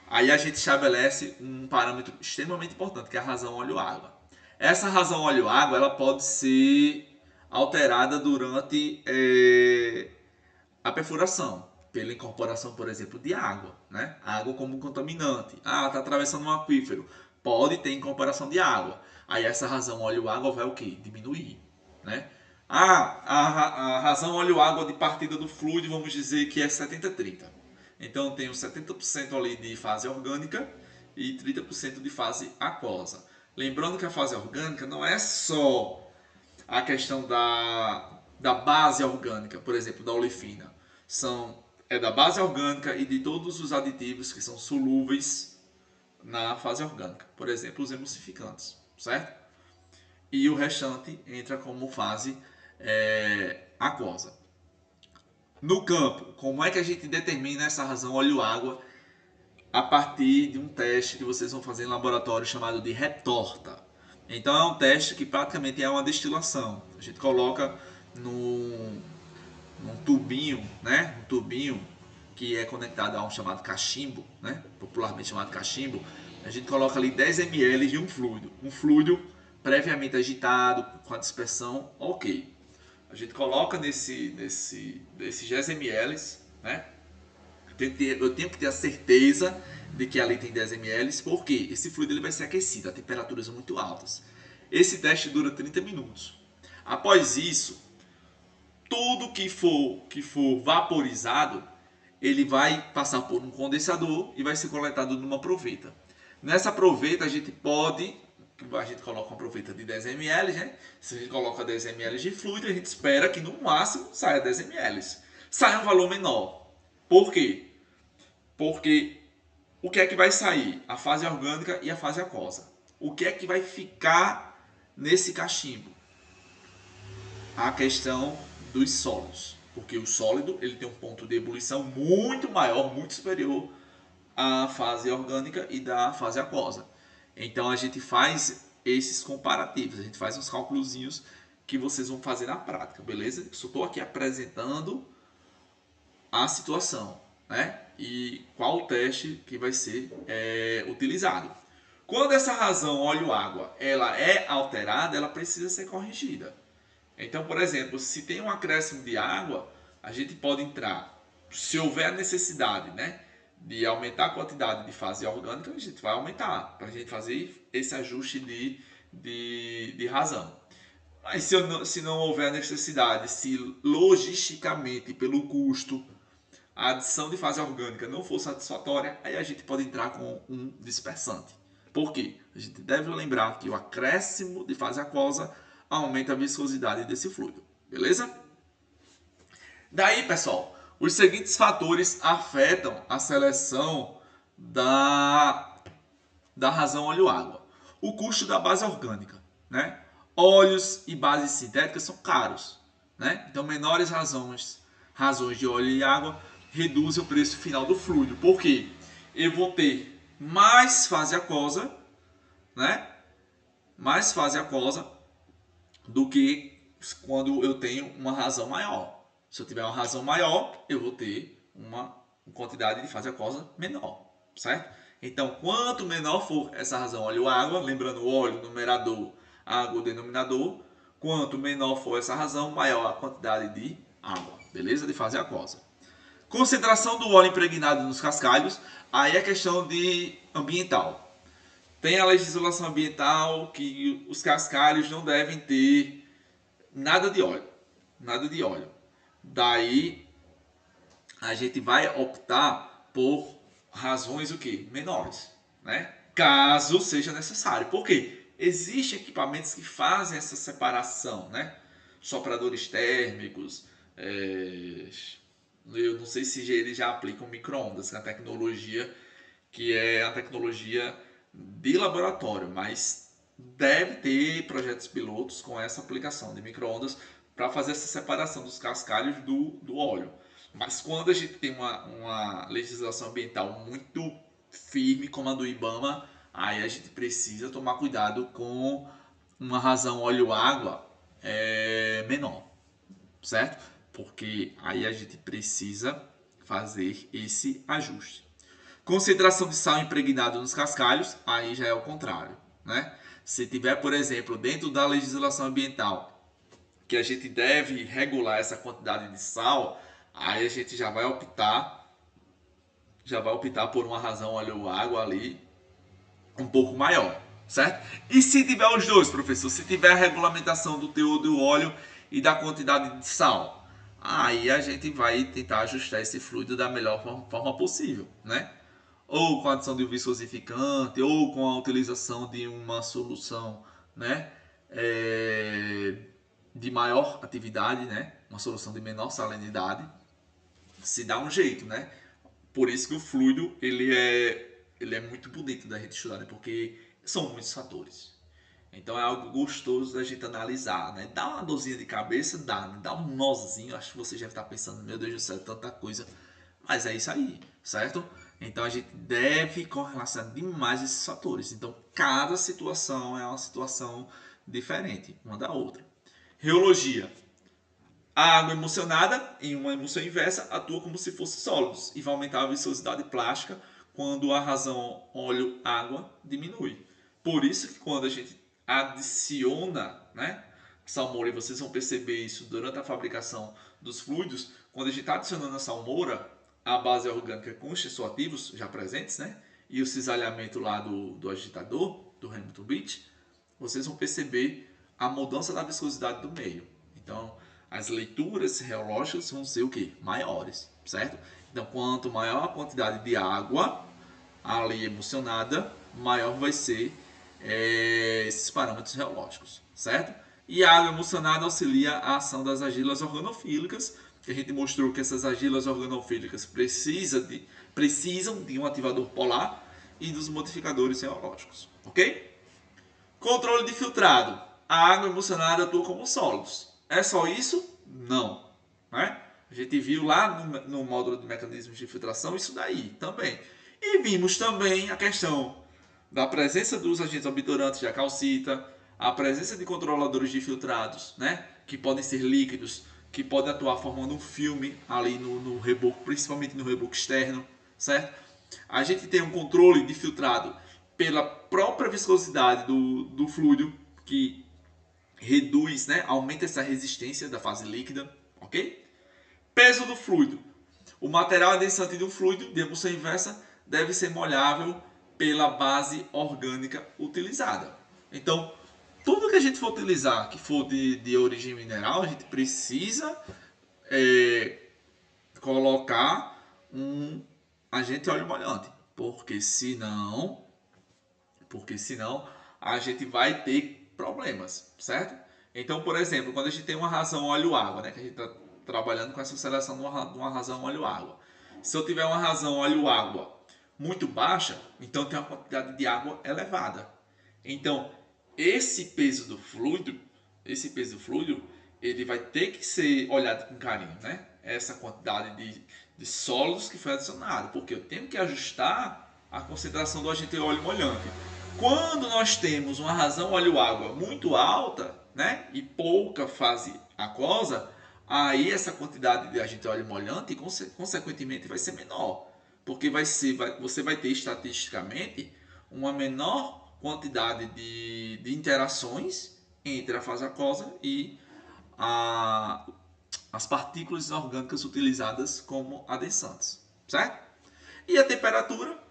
Aí a gente estabelece um parâmetro extremamente importante, que é a razão óleo-água. Essa razão óleo-água ela pode ser alterada durante a perfuração, pela incorporação, por exemplo, de água, né? Água como contaminante. Está atravessando um aquífero, pode ter incorporação de água. Aí essa razão óleo-água vai o quê? Diminuir, né? A razão óleo-água de partida do fluido, vamos dizer que é 70-30. Então eu tenho 70% ali de fase orgânica e 30% de fase aquosa. Lembrando que a fase orgânica não é só a questão da base orgânica, por exemplo, da olefina. É da base orgânica e de todos os aditivos que são solúveis na fase orgânica. Por exemplo, os emulsificantes, certo? E o restante entra como fase aquosa. No campo, como é que a gente determina essa razão óleo-água? A partir de um teste que vocês vão fazer em laboratório chamado de retorta. Então é um teste que praticamente é uma destilação. A gente coloca num tubinho, né? Um tubinho que é conectado a um chamado cachimbo, né? Popularmente chamado cachimbo. A gente coloca ali 10 ml de um fluido previamente agitado, com a dispersão ok. A gente coloca nesses 10 ml, né? Eu tenho que ter a certeza de que ali tem 10 ml, porque esse fluido ele vai ser aquecido a temperaturas muito altas. Esse teste dura 30 minutos. Após isso, tudo que for vaporizado, ele vai passar por um condensador e vai ser coletado numa proveta. Nessa proveta a gente coloca uma proveta de 10 ml, né? Se a gente coloca 10 ml de fluido, a gente espera que no máximo saia 10 ml. Saia um valor menor. Por quê? Porque o que é que vai sair? A fase orgânica e a fase aquosa. O que é que vai ficar nesse cachimbo? A questão dos sólidos. Porque o sólido ele tem um ponto de ebulição muito maior, muito superior à fase orgânica e da fase aquosa. Então a gente faz esses comparativos, a gente faz uns cálculozinhos que vocês vão fazer na prática, beleza? Eu só estou aqui apresentando a situação, né? E qual o teste que vai ser utilizado. Quando essa razão óleo-água ela é alterada, ela precisa ser corrigida. Então, por exemplo, se tem um acréscimo de água, a gente pode entrar, se houver a necessidade, né, de aumentar a quantidade de fase orgânica, a gente vai aumentar, para a gente fazer esse ajuste de razão. Mas se não houver necessidade, se logisticamente, pelo custo, a adição de fase orgânica não for satisfatória, aí a gente pode entrar com um dispersante. Por quê? A gente deve lembrar que o acréscimo de fase aquosa aumenta a viscosidade desse fluido, beleza? Daí, pessoal, os seguintes fatores afetam a seleção da razão óleo-água. O custo da base orgânica, né? Óleos e bases sintéticas são caros, né? Então, menores razões de óleo e água reduzem o preço final do fluido. Por quê? Eu vou ter mais fase aquosa, né? Mais fase aquosa do que quando eu tenho uma razão maior. Se eu tiver uma razão maior, eu vou ter uma quantidade de fase aquosa menor, certo? Então, quanto menor for essa razão óleo-água, lembrando o óleo numerador, água denominador, quanto menor for essa razão, maior a quantidade de água, beleza? De fase aquosa. Concentração do óleo impregnado nos cascalhos, aí é questão de ambiental. Tem a legislação ambiental que os cascalhos não devem ter nada de óleo. Nada de óleo. Daí a gente vai optar por razões o quê? Menores, né? Caso seja necessário. Por quê? Existem equipamentos que fazem essa separação, né? Sopradores térmicos, eu não sei se eles já aplicam micro-ondas, que é a tecnologia que é a tecnologia de laboratório, mas deve ter projetos pilotos com essa aplicação de micro-ondas para fazer essa separação dos cascalhos do óleo. Mas quando a gente tem uma legislação ambiental muito firme, como a do IBAMA, aí a gente precisa tomar cuidado com uma razão óleo-água menor, certo? Porque aí a gente precisa fazer esse ajuste. Concentração de sal impregnado nos cascalhos, aí já é o contrário, né? Se tiver, por exemplo, dentro da legislação ambiental, que a gente deve regular essa quantidade de sal, aí a gente já vai optar por uma razão óleo-água ali um pouco maior, certo? E se tiver os dois, professor, se tiver a regulamentação do teor do óleo e da quantidade de sal, aí a gente vai tentar ajustar esse fluido da melhor forma possível, né? Ou com a adição de um viscosificante, ou com a utilização de uma solução, né, de maior atividade, né, uma solução de menor salinidade, se dá um jeito, né? Por isso que o fluido ele é muito bonito da gente estudar, né? Porque são muitos fatores. Então é algo gostoso da gente analisar, né? Dá uma dorzinha de cabeça, dá, né? Dá um nozinho, acho que você já está pensando, meu Deus do céu, tanta coisa. Mas é isso aí, certo? Então a gente deve correlacionar demais esses fatores. Então cada situação é uma situação diferente uma da outra. Reologia. A água emulsionada, em uma emulsão inversa, atua como se fosse sólidos e vai aumentar a viscosidade plástica quando a razão óleo-água diminui. Por isso que quando a gente adiciona, né, salmoura, e vocês vão perceber isso durante a fabricação dos fluidos, quando a gente está adicionando a salmoura, a base orgânica com os tensoativos já presentes, né, e o cisalhamento lá do agitador, do Hamilton Beach, vocês vão perceber a mudança da viscosidade do meio. Então, as leituras reológicas vão ser o quê? Maiores, certo? Então, quanto maior a quantidade de água ali emulsionada, maior vai ser esses parâmetros reológicos, certo? E a água emulsionada auxilia a ação das argilas organofílicas, que a gente mostrou que essas argilas organofílicas precisam de um ativador polar e dos modificadores reológicos, ok? Controle de filtrado. A água emulsionada atua como sólidos. É só isso? Não. Né? A gente viu lá no módulo de mecanismos de filtração isso daí também. E vimos também a questão da presença dos agentes obturantes da calcita, a presença de controladores de filtrados, né? Que podem ser líquidos, que podem atuar formando um filme ali no reboco, principalmente no reboco externo, certo? A gente tem um controle de filtrado pela própria viscosidade do fluido, que reduz, né, aumenta essa resistência da fase líquida, ok? Peso do fluido. O material adensante de um fluido de emulsão inversa deve ser molhável pela base orgânica utilizada. Então, tudo que a gente for utilizar que for de origem mineral, a gente precisa colocar um agente óleo molhante, porque senão a gente vai ter problemas, certo? Então, por exemplo, quando a gente tem uma razão óleo-água, né, que a gente está trabalhando com essa seleção de uma razão óleo-água. Se eu tiver uma razão óleo-água muito baixa, então tem uma quantidade de água elevada. Então, esse peso do fluido, ele vai ter que ser olhado com carinho, né? Essa quantidade de sólidos que foi adicionado, porque eu tenho que ajustar a concentração do agente óleo molhante. Quando nós temos uma razão óleo-água muito alta, né, e pouca fase aquosa, aí essa quantidade de agente óleo molhante, consequentemente, vai ser menor, porque você vai ter estatisticamente uma menor quantidade de interações entre a fase aquosa e as partículas orgânicas utilizadas como adensantes, certo? E a temperatura?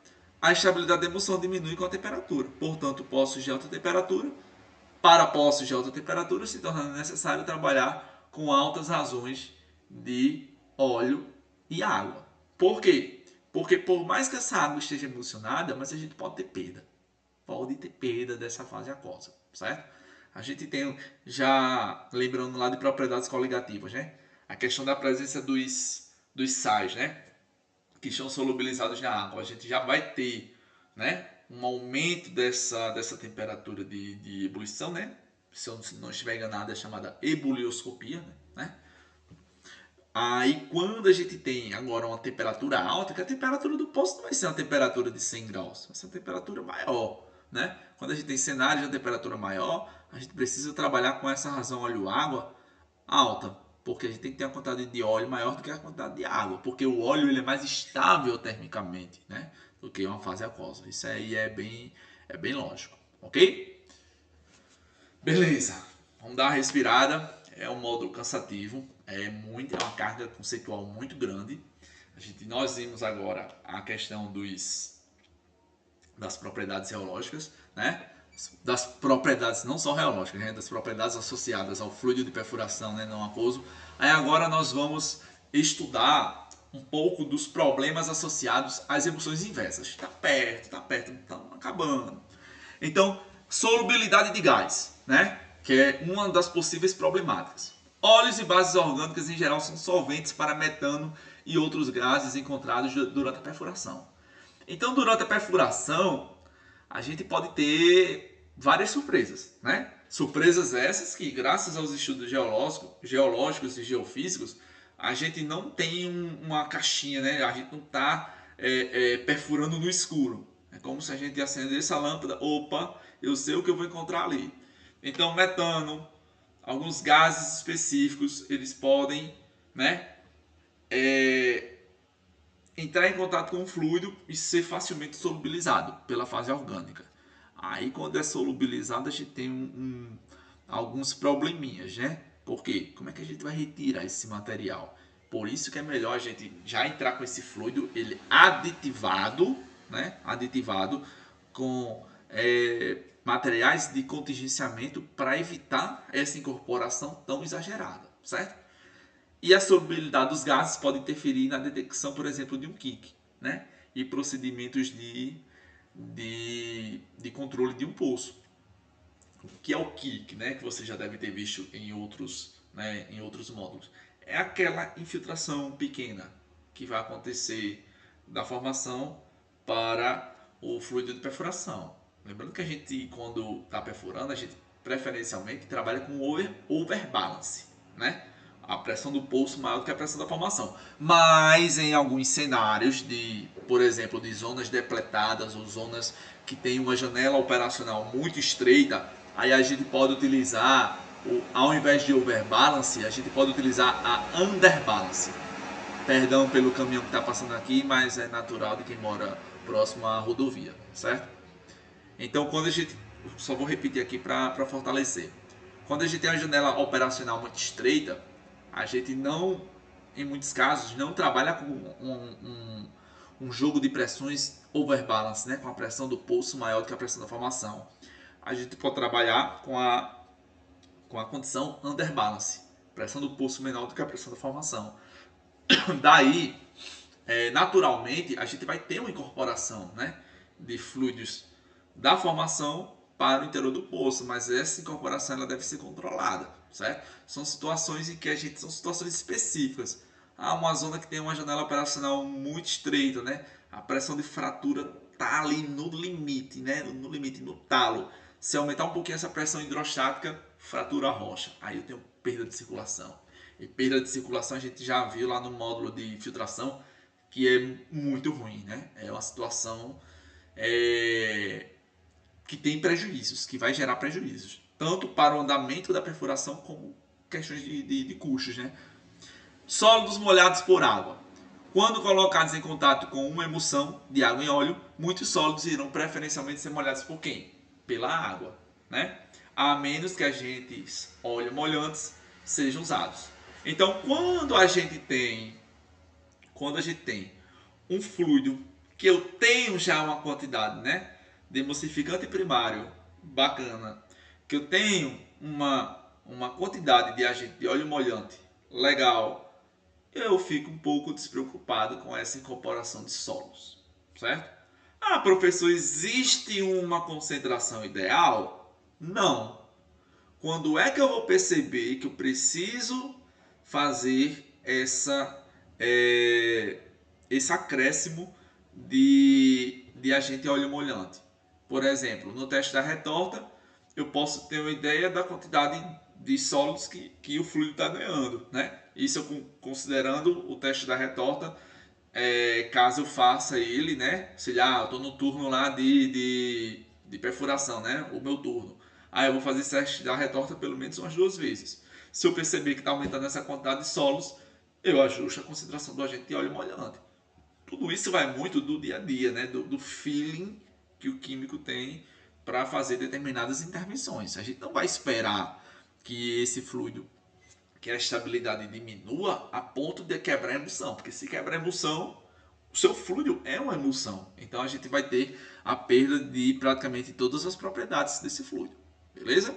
A estabilidade da emulsão diminui com a temperatura. Portanto, poços de alta temperatura, para poços de alta temperatura, se torna necessário trabalhar com altas razões de óleo e água. Por quê? Porque por mais que essa água esteja emulsionada, mas a gente pode ter perda. Pode ter perda dessa fase aquosa, certo? A gente tem, já lembrando lá de propriedades coligativas, né? A questão da presença dos sais, né? Que estão solubilizados na água. A gente já vai ter, né, um aumento dessa temperatura de ebulição, né? Se eu não estiver enganado, é chamada ebulioscopia, né? Aí quando a gente tem agora uma temperatura alta, que a temperatura do poço não vai ser uma temperatura de 100 graus, vai ser uma temperatura maior, né? Quando a gente tem cenários de temperatura maior, a gente precisa trabalhar com essa razão óleo-água alta, porque a gente tem que ter uma quantidade de óleo maior do que a quantidade de água, porque o óleo ele é mais estável termicamente, né, do que uma fase aquosa. Isso aí é bem lógico, ok? Beleza, vamos dar uma respirada. É um módulo cansativo, é uma carga conceitual muito grande. Nós vimos agora a questão das propriedades reológicas, né? Das propriedades não só reológicas, né? Das propriedades associadas ao fluido de perfuração, né, não aquoso. Aí agora nós vamos estudar um pouco dos problemas associados às emulsões inversas. Está perto, estamos acabando. Então, solubilidade de gás, né, que é uma das possíveis problemáticas. Óleos e bases orgânicas em geral são solventes para metano e outros gases encontrados durante a perfuração. Então, durante a perfuração, a gente pode ter várias surpresas, né? Surpresas essas que, graças aos estudos geológicos e geofísicos, a gente não tem uma caixinha, né? A gente não está perfurando no escuro. É como se a gente acendesse a lâmpada, opa, eu sei o que eu vou encontrar ali. Então, metano, alguns gases específicos, eles podem, né, entrar em contato com o fluido e ser facilmente solubilizado pela fase orgânica. Aí quando é solubilizado a gente tem alguns probleminhas, né? Por quê? Como é que a gente vai retirar esse material? Por isso que é melhor a gente já entrar com esse fluido, ele aditivado, né? Aditivado com materiais de contingenciamento para evitar essa incorporação tão exagerada, certo? E a solubilidade dos gases pode interferir na detecção, por exemplo, de um kick, né? E procedimentos de controle de um poço, que é o kick, né? Que você já deve ter visto em outros, né? Em outros módulos. É aquela infiltração pequena que vai acontecer da formação para o fluido de perfuração. Lembrando que a gente, quando está perfurando, a gente preferencialmente trabalha com overbalance, né? A pressão do pulso maior do que a pressão da formação. Mas em alguns cenários de, por exemplo, de zonas depletadas ou zonas que tem uma janela operacional muito estreita, aí a gente pode utilizar, ao invés de overbalance, a gente pode utilizar a underbalance. Perdão pelo caminhão que está passando aqui, mas é natural de quem mora próximo à rodovia, certo? Então, quando a gente, só vou repetir aqui para fortalecer. Quando a gente tem uma janela operacional muito estreita, a gente não, em muitos casos, não trabalha com um jogo de pressões overbalance, né? Com a pressão do pulso maior do que a pressão da formação. A gente pode trabalhar com a condição underbalance, pressão do pulso menor do que a pressão da formação. Daí, naturalmente, a gente vai ter uma incorporação, né, de fluidos da formação para o interior do poço, mas essa incorporação ela deve ser controlada, certo? São situações em que são situações específicas. Há uma zona que tem uma janela operacional muito estreita, né? A pressão de fratura tá ali no limite, né? No limite, no talo. Se aumentar um pouquinho essa pressão hidrostática, fratura a rocha. Aí eu tenho perda de circulação. E perda de circulação a gente já viu lá no módulo de filtração, que é muito ruim, né? É uma situação que tem prejuízos, que vai gerar prejuízos, tanto para o andamento da perfuração como questões de custos, né? Sólidos molhados por água. Quando colocados em contato com uma emulsão de água em óleo, muitos sólidos irão preferencialmente ser molhados por quem? Pela água, né? A menos que agentes oleomolhantes sejam usados. Então, quando a gente tem um fluido que eu tenho já uma quantidade, né, de emulsificante primário bacana, que eu tenho uma quantidade de agente de óleo molhante legal, eu fico um pouco despreocupado com essa incorporação de solos, certo? Ah, professor, existe uma concentração ideal? Não. Quando é que eu vou perceber que eu preciso fazer esse acréscimo de agente óleo molhante? Por exemplo, no teste da retorta, eu posso ter uma ideia da quantidade de sólidos que o fluido está ganhando, né? Isso eu considerando o teste da retorta, caso eu faça ele, né? Sei lá, eu estou no turno lá de perfuração, né? O meu turno. Aí eu vou fazer esse teste da retorta pelo menos umas 2 vezes. Se eu perceber que está aumentando essa quantidade de solos, eu ajusto a concentração do agente de óleo molhante. Tudo isso vai muito do dia a dia, né? Do feeling que o químico tem para fazer determinadas intervenções. A gente não vai esperar que esse fluido, que a estabilidade diminua a ponto de quebrar a emulsão, porque se quebrar a emulsão, o seu fluido é uma emulsão. Então a gente vai ter a perda de praticamente todas as propriedades desse fluido. Beleza?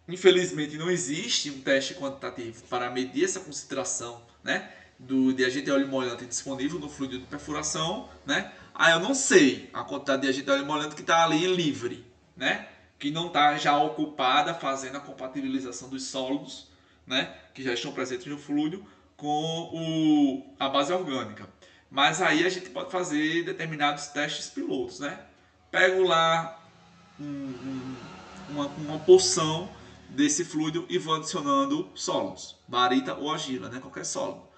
Infelizmente não existe um teste quantitativo para medir essa concentração, né, de agente óleo molhante disponível no fluido de perfuração, né? Ah, eu não sei a quantidade de agente óleo molhante que está ali livre, né? Que não está já ocupada fazendo a compatibilização dos sólidos, né? Que já estão presentes no fluido com a base orgânica. Mas aí a gente pode fazer determinados testes pilotos, né? Pego lá uma porção desse fluido e vou adicionando sólidos, barita ou argila, né? Qualquer sólido.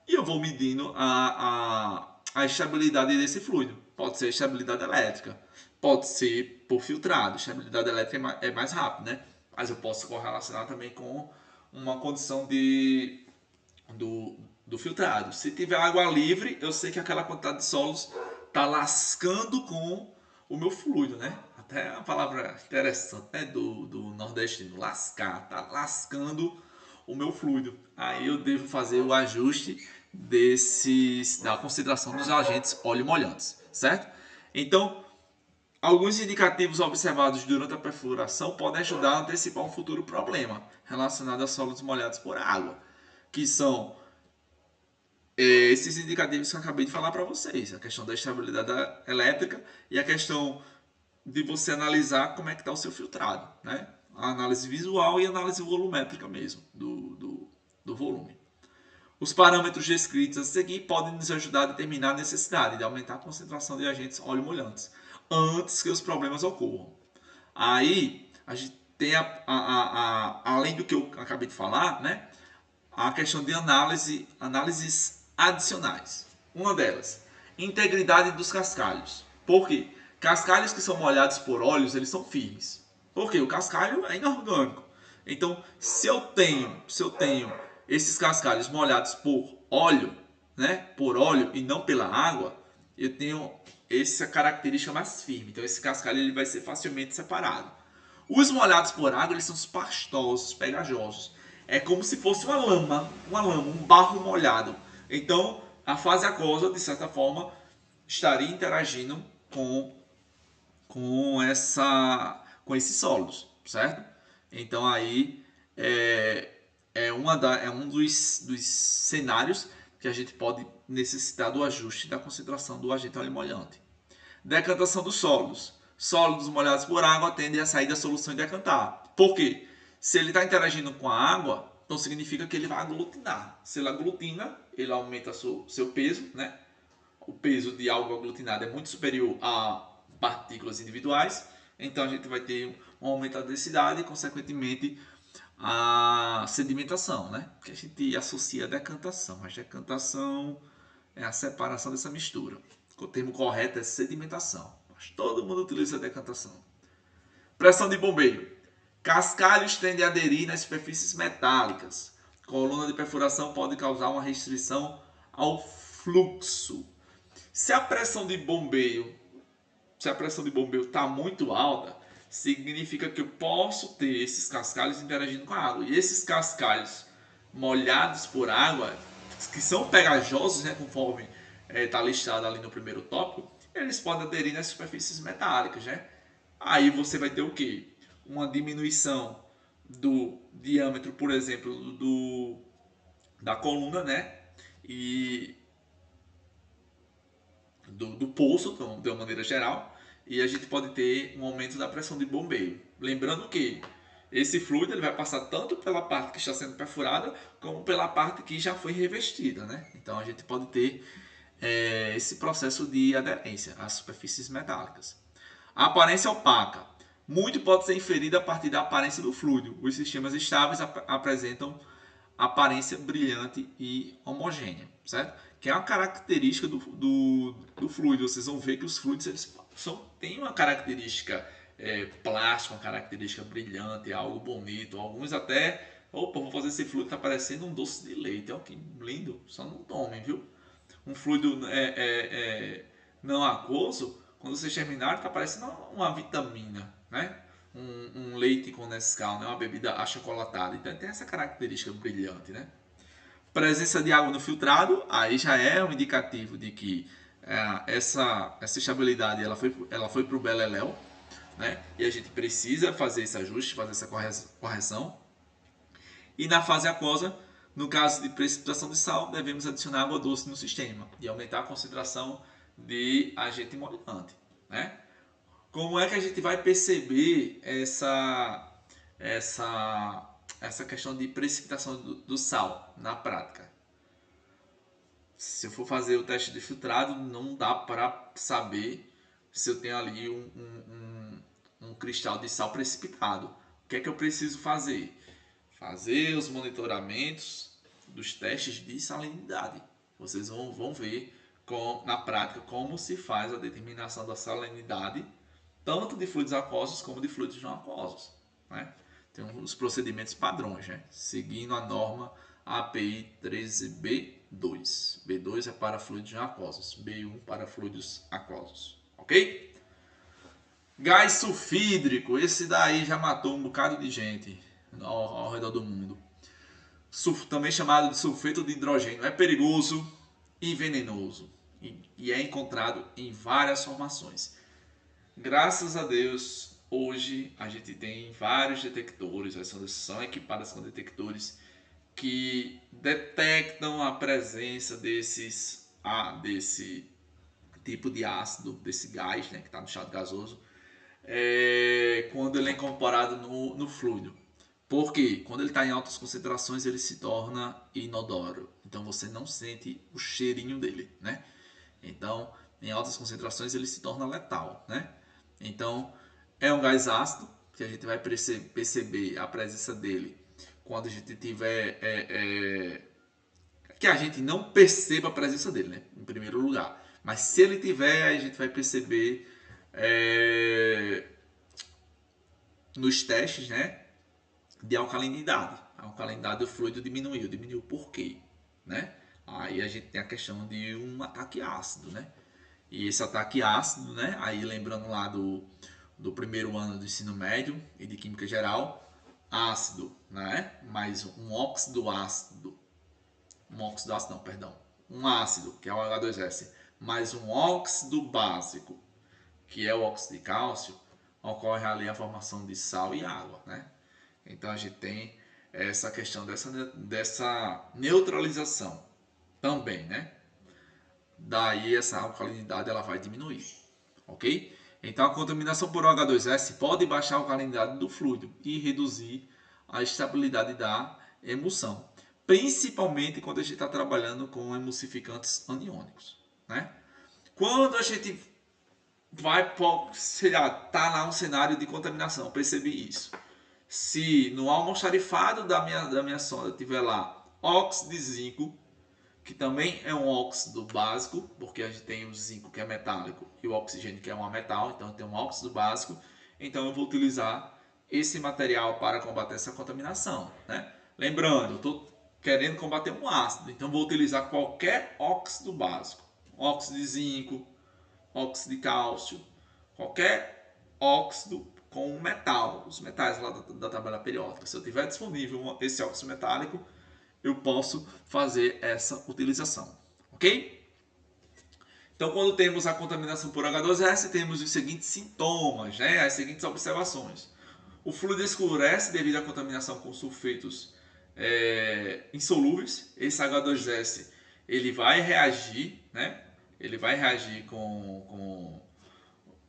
E eu vou medindo a estabilidade desse fluido. Pode ser estabilidade elétrica, pode ser por filtrado. Estabilidade elétrica é mais rápido, né? Mas eu posso correlacionar também com uma condição do filtrado. Se tiver água livre, eu sei que aquela quantidade de sólidos está lascando com o meu fluido, né? Até a palavra interessante, né? do nordestino, lascar, está lascando o meu fluido. Aí eu devo fazer o ajuste da concentração dos agentes oleomolhantes, certo? Então, alguns indicativos observados durante a perfuração podem ajudar a antecipar um futuro problema relacionado a sólidos molhados por água, que são esses indicativos que eu acabei de falar para vocês, a questão da estabilidade elétrica e a questão de você analisar como é que está o seu filtrado, né? A análise visual e a análise volumétrica mesmo do volume. Os parâmetros descritos a seguir podem nos ajudar a determinar a necessidade de aumentar a concentração de agentes oleomolhantes antes que os problemas ocorram. Aí a gente tem além do que eu acabei de falar, né? A questão de análises adicionais. Uma delas, integridade dos cascalhos. Por quê? Cascalhos que são molhados por óleos, eles são firmes. Por quê? O cascalho é inorgânico. Então, se eu tenho esses cascalhos molhados por óleo, né? Por óleo e não pela água, eu tenho essa característica mais firme. Então, esse cascalho ele vai ser facilmente separado. Os molhados por água, eles são pastosos, pegajosos. É como se fosse uma lama, um barro molhado. Então, a fase aquosa, de certa forma, estaria interagindo com esses sólidos, certo? Então, aí é um dos cenários que a gente pode necessitar do ajuste da concentração do agente oleomolhante. Decantação dos sólidos. Sólidos molhados por água tendem a sair da solução e decantar. Por quê? Se ele está interagindo com a água, então significa que ele vai aglutinar. Se ele aglutina, ele aumenta seu peso, né? O peso de algo aglutinado é muito superior a partículas individuais, então a gente vai ter um aumento da densidade e, consequentemente, a sedimentação, né? Que a gente associa a decantação. Mas decantação é a separação dessa mistura. O termo correto é sedimentação, mas todo mundo utiliza a decantação. Pressão de bombeio. Cascalhos tendem a aderir nas superfícies metálicas. Coluna de perfuração pode causar uma restrição ao fluxo. Se a pressão de bombeio está muito alta, significa que eu posso ter esses cascalhos interagindo com a água. E esses cascalhos molhados por água, que são pegajosos, né, conforme está listado ali no primeiro tópico, eles podem aderir nas superfícies metálicas, né? Aí você vai ter o quê? Uma diminuição do diâmetro, por exemplo, da coluna, né? E do poço, então, de uma maneira geral, e a gente pode ter um aumento da pressão de bombeio. Lembrando que esse fluido ele vai passar tanto pela parte que está sendo perfurada, como pela parte que já foi revestida, né? Então a gente pode ter esse processo de aderência às superfícies metálicas. A aparência opaca. Muito pode ser inferida a partir da aparência do fluido. Os sistemas estáveis apresentam aparência brilhante e homogênea, certo? Que é uma característica do fluido. Vocês vão ver que os fluidos eles têm uma característica plástica, uma característica brilhante, algo bonito. Alguns até, opa, vou fazer esse fluido, tá parecendo um doce de leite. Olha que lindo, só não tomem, viu? Um fluido não aquoso, quando vocês terminarem, tá parecendo uma vitamina, né? Um leite com Nescau, né? Uma bebida achocolatada. Então tem essa característica brilhante, né? Presença de água no filtrado, aí já é um indicativo de que essa estabilidade ela foi para o beleléu, né? E a gente precisa fazer esse ajuste, fazer essa correção. E na fase aquosa, no caso de precipitação de sal, devemos adicionar água doce no sistema e aumentar a concentração de agente molhante, né? Como é que a gente vai perceber essa questão de precipitação do sal na prática? Se eu for fazer o teste de filtrado, não dá para saber se eu tenho ali um cristal de sal precipitado. O que é que eu preciso fazer? Fazer os monitoramentos dos testes de salinidade. Vocês vão ver na prática como se faz a determinação da salinidade tanto de fluidos aquosos como de fluidos não aquosos, né? Tem os procedimentos padrões, né? Seguindo a norma API 13B B2. B2 é para fluidos não aquosos. B1 para fluidos aquosos. Ok? Gás sulfídrico. Esse daí já matou um bocado de gente ao redor do mundo. Também chamado de sulfeto de hidrogênio. É perigoso e venenoso. E é encontrado em várias formações. Graças a Deus, hoje a gente tem vários detectores. As sondas são equipadas com detectores que detectam a presença desse tipo de ácido, desse gás, né, que está no estado gasoso, quando ele é incorporado no fluido. Porque quando ele está em altas concentrações ele se torna inodoro. Então você não sente o cheirinho dele, né? Então em altas concentrações ele se torna letal, né? Então é um gás ácido que a gente vai perceber a presença dele quando a gente tiver que a gente não perceba a presença dele, né? Em primeiro lugar. Mas se ele tiver, a gente vai perceber nos testes, né, de alcalinidade. A alcalinidade do fluido diminuiu. Diminuiu por quê? Né? Aí a gente tem a questão de um ataque ácido, né? E esse ataque ácido, né? Aí lembrando lá do primeiro ano do ensino médio e de química geral, ácido, né? Mais um óxido ácido. Um ácido, que é o H2S, mais um óxido básico, que é o óxido de cálcio, ocorre ali a formação de sal e água, né? Então a gente tem essa questão dessa neutralização também, né? Daí essa alcalinidade ela vai diminuir, ok? Então a contaminação por H2S pode baixar a alcalinidade do fluido e reduzir a estabilidade da emulsão, principalmente quando a gente está trabalhando com emulsificantes aniônicos, né? Quando a gente vai, sei lá, tá lá um cenário de contaminação, percebi isso. Se no almoxarifado da minha sonda tiver lá óxido de zinco, que também é um óxido básico, porque a gente tem o zinco que é metálico e o oxigênio que é um ametal, então tem um óxido básico, então eu vou utilizar esse material para combater essa contaminação, né? Lembrando, eu estou querendo combater um ácido, então vou utilizar qualquer óxido básico, óxido de zinco, óxido de cálcio, qualquer óxido com metal, os metais lá da tabela periódica. Se eu tiver disponível esse óxido metálico, eu posso fazer essa utilização, ok? Então, quando temos a contaminação por H2S, temos os seguintes sintomas, né? As seguintes observações. O fluido escurece devido à contaminação com sulfetos insolúveis. Esse H2S ele vai reagir, né? Ele vai reagir com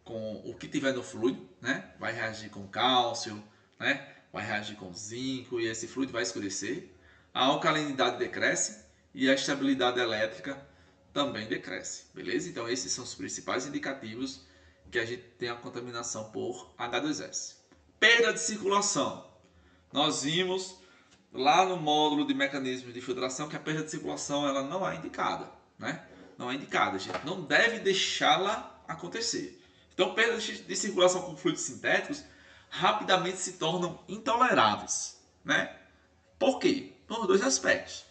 o que tiver no fluido, né? Vai reagir com cálcio, né? Vai reagir com zinco e esse fluido vai escurecer. A alcalinidade decresce e a estabilidade elétrica também decresce, beleza? Então esses são os principais indicativos que a gente tem a contaminação por H2S. Perda de circulação. Nós vimos lá no módulo de mecanismos de filtração que a perda de circulação ela não é indicada, né? Não é indicada, a gente não deve deixá-la acontecer. Então, perdas de circulação com fluidos sintéticos rapidamente se tornam intoleráveis, né? Por quê? Por dois aspectos.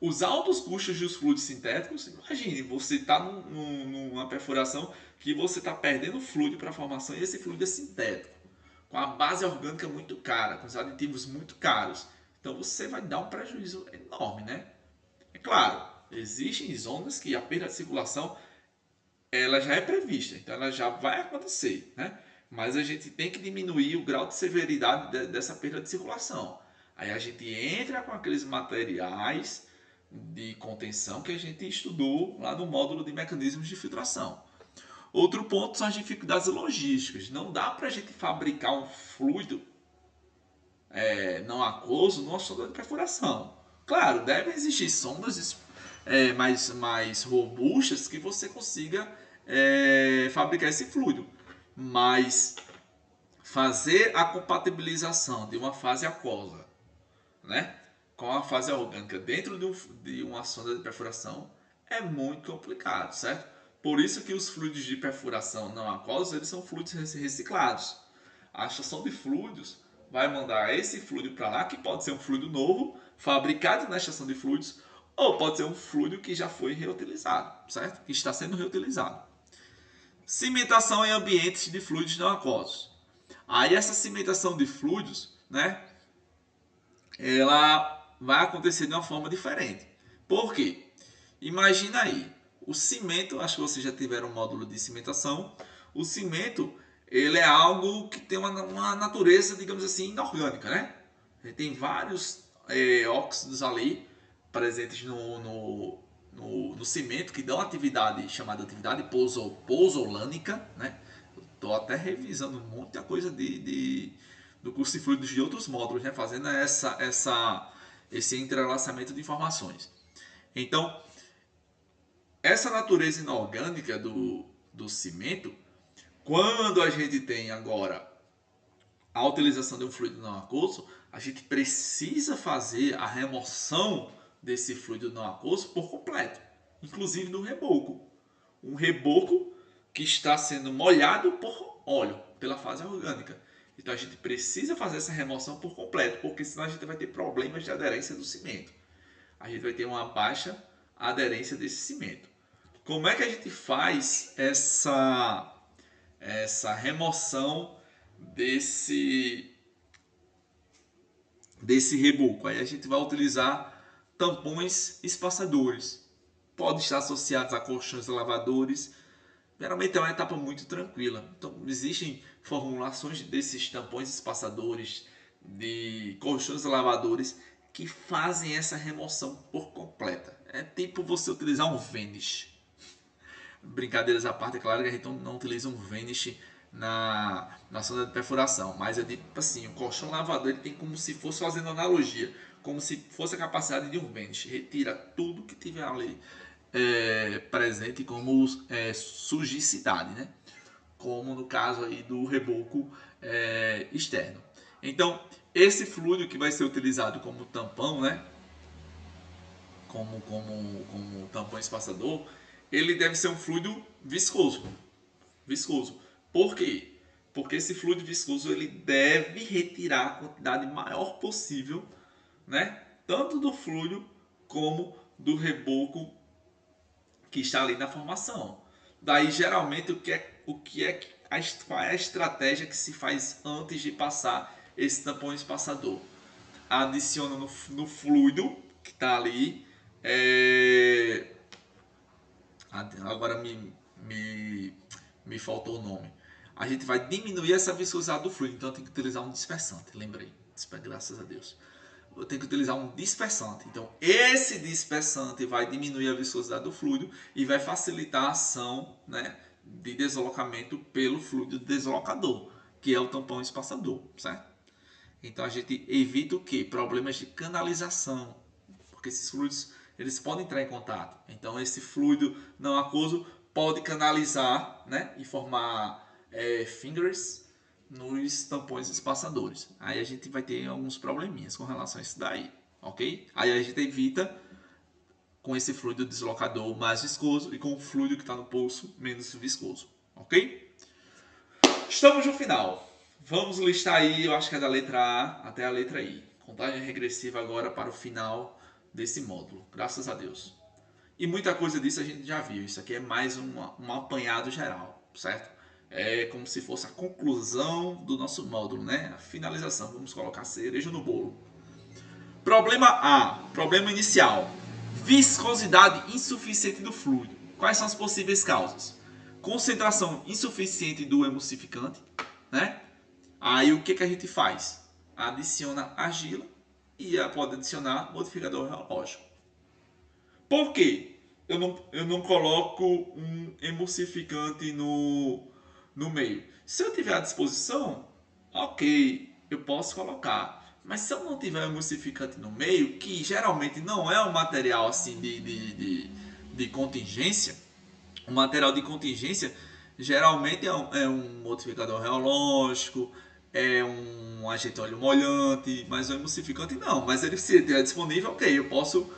Os altos custos dos fluidos sintéticos, imagine, você está numa perfuração que você está perdendo fluido para a formação e esse fluido é sintético, com a base orgânica muito cara, com os aditivos muito caros. Então você vai dar um prejuízo enorme, né? É claro, existem zonas que a perda de circulação ela já é prevista, então ela já vai acontecer, né? Mas a gente tem que diminuir o grau de severidade dessa perda de circulação. Aí a gente entra com aqueles materiais de contenção que a gente estudou lá no módulo de mecanismos de filtração. Outro ponto são as dificuldades logísticas. Não dá para a gente fabricar um fluido não aquoso numa sonda de perfuração. Claro, devem existir sondas mais robustas que você consiga fabricar esse fluido, mas fazer a compatibilização de uma fase aquosa, né, com a fase orgânica dentro de uma sonda de perfuração é muito complicado, certo? Por isso que os fluidos de perfuração não aquosos eles são fluidos reciclados. A estação de fluidos vai mandar esse fluido para lá, que pode ser um fluido novo, fabricado na estação de fluidos, ou pode ser um fluido que já foi reutilizado, certo? Que está sendo reutilizado. Cimentação em ambientes de fluidos não aquosos. Aí essa cimentação de fluidos, né, ela vai acontecer de uma forma diferente. Por quê? Imagina aí, o cimento, acho que vocês já tiveram um módulo de cimentação. O cimento, ele é algo que tem uma natureza, digamos assim, inorgânica, né? Ele tem vários óxidos ali presentes no cimento que dão atividade chamada atividade pozzolânica, né? Estou até revisando muita coisa do curso de fluidos de outros módulos, né? Fazendo esse entrelaçamento de informações. Então, essa natureza inorgânica do cimento, quando a gente tem agora a utilização de um fluido não aquoso, a gente precisa fazer a remoção desse fluido não aquoso por completo, inclusive do reboco. Um reboco que está sendo molhado por óleo, pela fase orgânica. Então a gente precisa fazer essa remoção por completo, porque senão a gente vai ter problemas de aderência do cimento. A gente vai ter uma baixa aderência desse cimento. Como é que a gente faz essa remoção desse reboco? Aí a gente vai utilizar tampões espaçadores. Pode estar associados a colchões lavadores. Geralmente é uma etapa muito tranquila. Então existem formulações desses tampões espaçadores, de colchões lavadores, que fazem essa remoção por completa. É tipo você utilizar um Vanish. Brincadeiras à parte, é claro que a gente não utiliza um Vanish na sonda de perfuração, mas é tipo assim, o colchão lavador ele tem como se fosse, fazendo analogia, como se fosse a capacidade de um Vanish. Retira tudo que tiver ali presente como sujicidade, né? Como no caso aí do reboco externo. Então, esse fluido que vai ser utilizado como tampão, né? Como tampão espaçador, ele deve ser um fluido viscoso. Viscoso. Por quê? Porque esse fluido viscoso ele deve retirar a quantidade maior possível, né? Tanto do fluido como do reboco que está ali na formação. Daí geralmente qual é a estratégia que se faz antes de passar esse tampão espaçador? Adiciona no fluido que está ali. Agora me faltou o nome. A gente vai diminuir essa viscosidade do fluido, então tem que utilizar um dispersante. Lembrei, graças a Deus. Eu tenho que utilizar um dispersante. Então, esse dispersante vai diminuir a viscosidade do fluido e vai facilitar a ação, né, de deslocamento pelo fluido deslocador, que é o tampão espaçador, certo? Então, a gente evita o quê? Problemas de canalização, porque esses fluidos eles podem entrar em contato. Então, esse fluido não aquoso pode canalizar, né, e formar fingers nos tampões espaçadores. Aí a gente vai ter alguns probleminhas com relação a isso daí, ok? Aí a gente evita com esse fluido deslocador mais viscoso e com o fluido que está no pulso menos viscoso, ok? Estamos no final. Vamos listar aí, eu acho que é da letra A até a letra I. Contagem regressiva agora para o final desse módulo, graças a Deus. E muita coisa disso a gente já viu. Isso aqui é mais um apanhado geral, certo? É como se fosse a conclusão do nosso módulo, né? A finalização. Vamos colocar cereja no bolo. Problema A. Problema inicial. Viscosidade insuficiente do fluido. Quais são as possíveis causas? Concentração insuficiente do emulsificante, né? Aí o que a gente faz? Adiciona argila e pode adicionar modificador reológico. Por quê? Eu não coloco um emulsificante no meio. Se eu tiver à disposição, ok, eu posso colocar. Mas se eu não tiver emulsificante no meio, que geralmente não é um material assim de contingência, o material de contingência geralmente é um modificador reológico, é um agente óleo molhante, mas o emulsificante não. Mas ele, se estiver disponível, ok, eu posso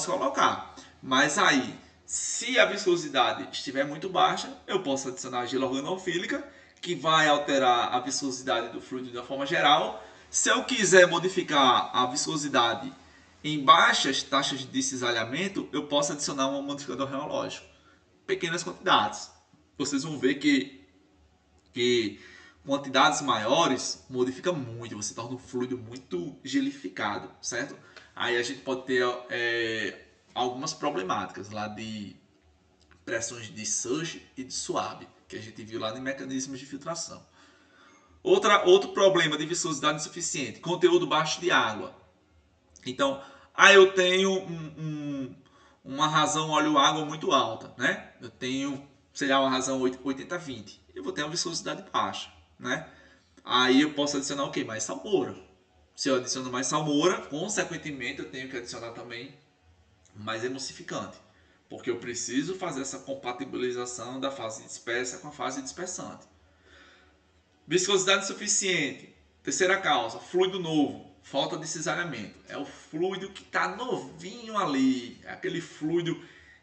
colocar. Mas aí, se a viscosidade estiver muito baixa, eu posso adicionar argila organofílica, que vai alterar a viscosidade do fluido de uma forma geral. Se eu quiser modificar a viscosidade Em baixas taxas de cisalhamento, eu posso adicionar um modificador rheológico. Pequenas quantidades. Vocês vão ver que quantidades maiores modifica muito, você torna o fluido muito gelificado, certo? Aí a gente pode ter algumas problemáticas lá de pressões de surge e de suave, que a gente viu lá em mecanismos de filtração. Outro problema de viscosidade insuficiente, conteúdo baixo de água. Então, eu tenho uma razão óleo-água muito alta, né? Eu tenho, sei lá, uma razão 80-20. Eu vou ter uma viscosidade baixa, né? Aí eu posso adicionar o quê? Mais salmoura. Se eu adiciono mais salmoura, consequentemente eu tenho que adicionar também mais emulsificante. Porque eu preciso fazer essa compatibilização da fase dispersa com a fase dispersante. Viscosidade suficiente. Terceira causa, fluido novo, falta de cisalhamento. É o fluido que está novinho ali. É aquele fluido,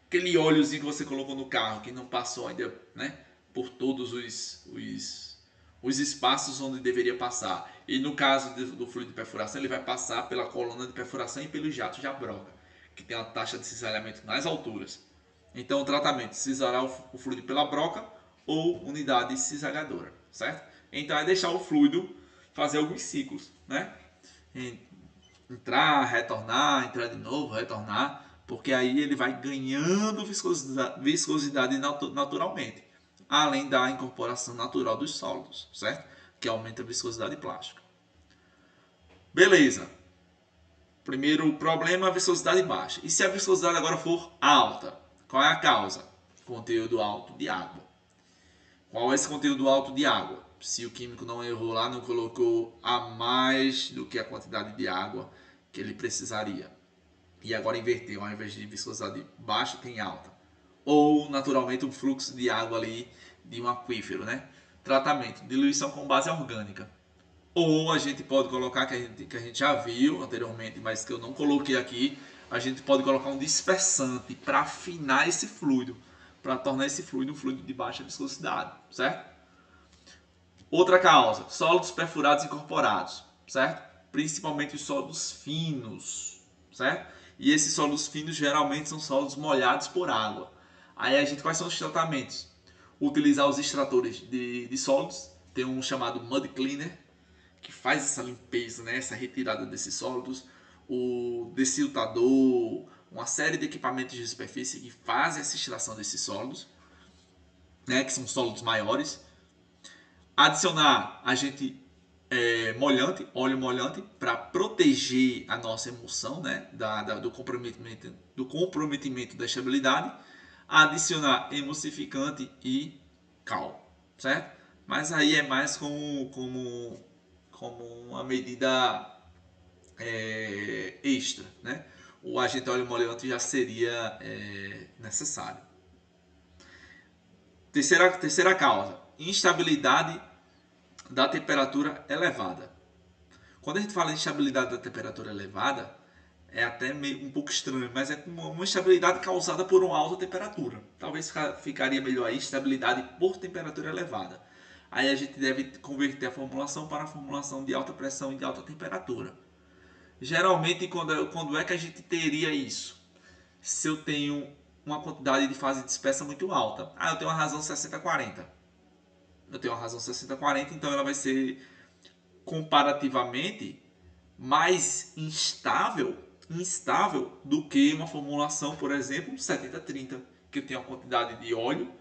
aquele óleozinho que você colocou no carro, que não passou ainda, né, por todos os espaços onde deveria passar. E no caso do fluido de perfuração, ele vai passar pela coluna de perfuração e pelos jatos de abroca, que tem uma taxa de cisalhamento nas alturas. Então o tratamento, cisalar o fluido pela broca ou unidade cisalhadora, certo? Então é deixar o fluido fazer alguns ciclos, né? Entrar, retornar, entrar de novo, retornar, porque aí ele vai ganhando viscosidade naturalmente, além da incorporação natural dos sólidos, certo? Que aumenta a viscosidade plástica. Beleza. Primeiro problema, a viscosidade baixa. E se a viscosidade agora for alta? Qual é a causa? Conteúdo alto de água. Qual é esse conteúdo alto de água? Se o químico não errou lá, não colocou a mais do que a quantidade de água que ele precisaria. E agora inverteu, ao invés de viscosidade baixa, tem alta. Ou, naturalmente, um fluxo de água ali de um aquífero, né? Tratamento, diluição com base orgânica. Ou a gente pode colocar, que a gente já viu anteriormente, mas que eu não coloquei aqui, a gente pode colocar um dispersante para afinar esse fluido, para tornar esse fluido um fluido de baixa viscosidade, certo? Outra causa, sólidos perfurados incorporados, certo? Principalmente os sólidos finos, certo? E esses sólidos finos geralmente são sólidos molhados por água. Aí a gente, quais são os tratamentos? Utilizar os extratores de sólidos, tem um chamado Mud Cleaner, que faz essa limpeza, né, essa retirada desses sólidos, o dessiltador, uma série de equipamentos de superfície que fazem essa extração desses sólidos, né, que são sólidos maiores. Adicionar agente molhante, óleo molhante, para proteger a nossa emulsão, né, do comprometimento da estabilidade. Adicionar emulsificante e cal, certo? Mas aí é mais como uma medida extra, né? O agente óleo molhante já seria necessário. Terceira causa, instabilidade da temperatura elevada. Quando a gente fala em instabilidade da temperatura elevada, é até meio, um pouco estranho, mas é uma instabilidade causada por uma alta temperatura. Talvez ficaria melhor aí, instabilidade por temperatura elevada. Aí a gente deve converter a formulação para a formulação de alta pressão e de alta temperatura. Geralmente, quando é que a gente teria isso? Se eu tenho uma quantidade de fase dispersa muito alta. Eu tenho uma razão 60-40. Eu tenho uma razão 60-40, então ela vai ser comparativamente mais instável do que uma formulação, por exemplo, 70-30, que tem uma quantidade de óleo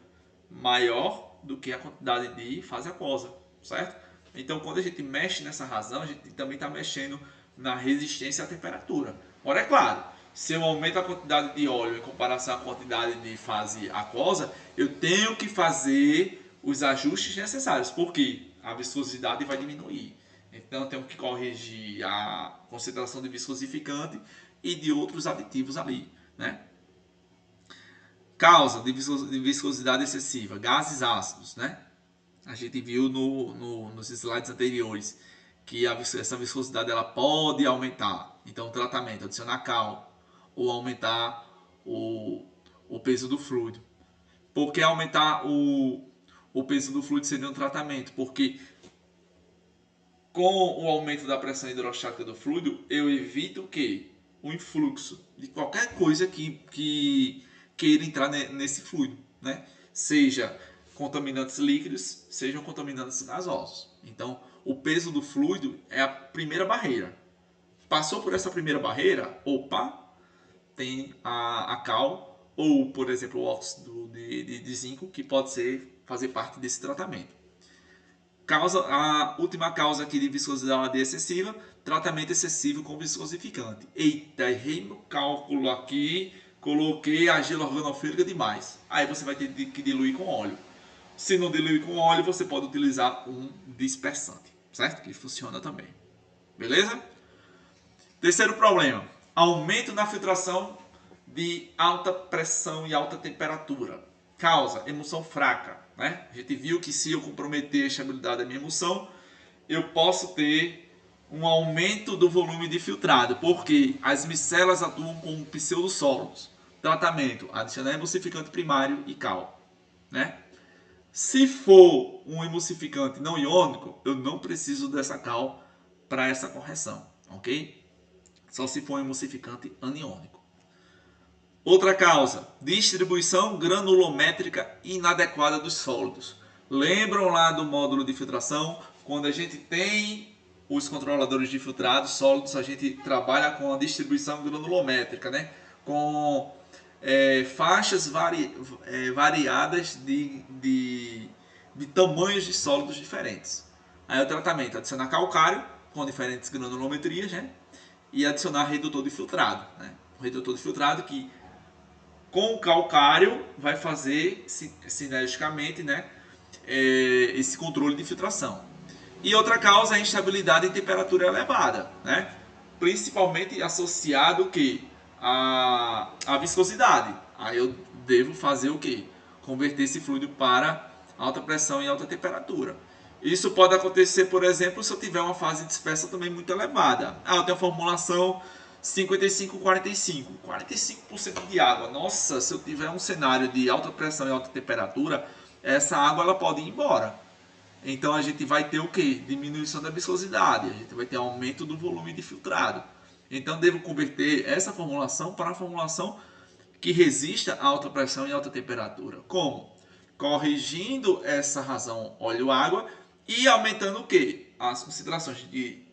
maior do que a quantidade de fase aquosa, certo? Então, quando a gente mexe nessa razão, a gente também está mexendo na resistência à temperatura. Ora, é claro, se eu aumento a quantidade de óleo em comparação à quantidade de fase aquosa, eu tenho que fazer os ajustes necessários, porque a viscosidade vai diminuir. Então, eu tenho que corrigir a concentração de viscosificante e de outros aditivos ali, né? Causa de viscosidade excessiva, gases ácidos, né? A gente viu nos slides anteriores que essa viscosidade ela pode aumentar. Então, o tratamento, adicionar cal ou aumentar o peso do fluido. Por que aumentar o peso do fluido seria um tratamento? Porque com o aumento da pressão hidrostática do fluido, eu evito que o influxo de qualquer coisa que queira entrar nesse fluido, né? Seja contaminantes líquidos, sejam contaminantes gasosos. Então, o peso do fluido é a primeira barreira. Passou por essa primeira barreira, opa, tem a cal ou, por exemplo, o óxido de zinco, que pode fazer parte desse tratamento. A última causa aqui de viscosidade excessiva, tratamento excessivo com viscosificante. Eita, errei no cálculo aqui, coloquei argila organofílica demais. Aí você vai ter que diluir com óleo. Se não diluir com óleo, você pode utilizar um dispersante, certo? Que funciona também. Beleza? Terceiro problema, aumento na filtração de alta pressão e alta temperatura. Causa emulsão fraca, né? A gente viu que se eu comprometer a estabilidade da minha emulsão, eu posso ter um aumento do volume de filtrado, porque as micelas atuam como pseudosólidos. Tratamento, adicionar emulsificante primário e cal, né? Se for um emulsificante não iônico, eu não preciso dessa cal para essa correção, ok? Só se for um emulsificante aniônico. Outra causa, distribuição granulométrica inadequada dos sólidos. Lembram lá do módulo de filtração? Quando a gente tem os controladores de filtrado sólidos, a gente trabalha com a distribuição granulométrica, né? Com faixas variadas de tamanhos de sólidos diferentes. Aí o tratamento, adicionar calcário com diferentes granulometrias, né? E adicionar redutor de filtrado, né? O redutor de filtrado que com o calcário vai fazer sinergicamente, né, esse controle de filtração. E outra causa é a instabilidade em temperatura elevada, né? Principalmente associado que a viscosidade. Aí eu devo fazer o que? Converter esse fluido para alta pressão e alta temperatura. Isso pode acontecer, por exemplo, se eu tiver uma fase dispersa também muito elevada. Eu tenho a formulação 55-45, 45% de água. Nossa, se eu tiver um cenário de alta pressão e alta temperatura, essa água ela pode ir embora. Então a gente vai ter o que? Diminuição da viscosidade, a gente vai ter aumento do volume de filtrado. Então devo converter essa formulação para uma formulação que resista a alta pressão e alta temperatura. Como? Corrigindo essa razão óleo-água e aumentando o que? As concentrações de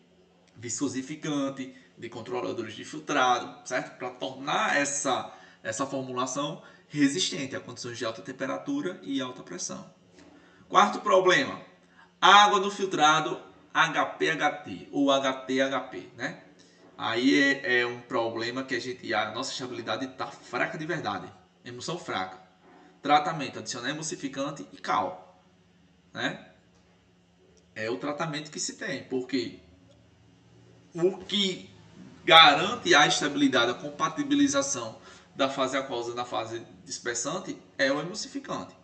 viscosificante, de controladores de filtrado, certo? Para tornar essa formulação resistente a condições de alta temperatura e alta pressão. Quarto problema, água no filtrado HPHT ou HTHP, né? Aí é um problema que a nossa estabilidade está fraca de verdade, emulsão fraca. Tratamento, adicionar emulsificante e cal, né? É o tratamento que se tem, porque o que garante a estabilidade, a compatibilização da fase aquosa na fase dispersante é o emulsificante.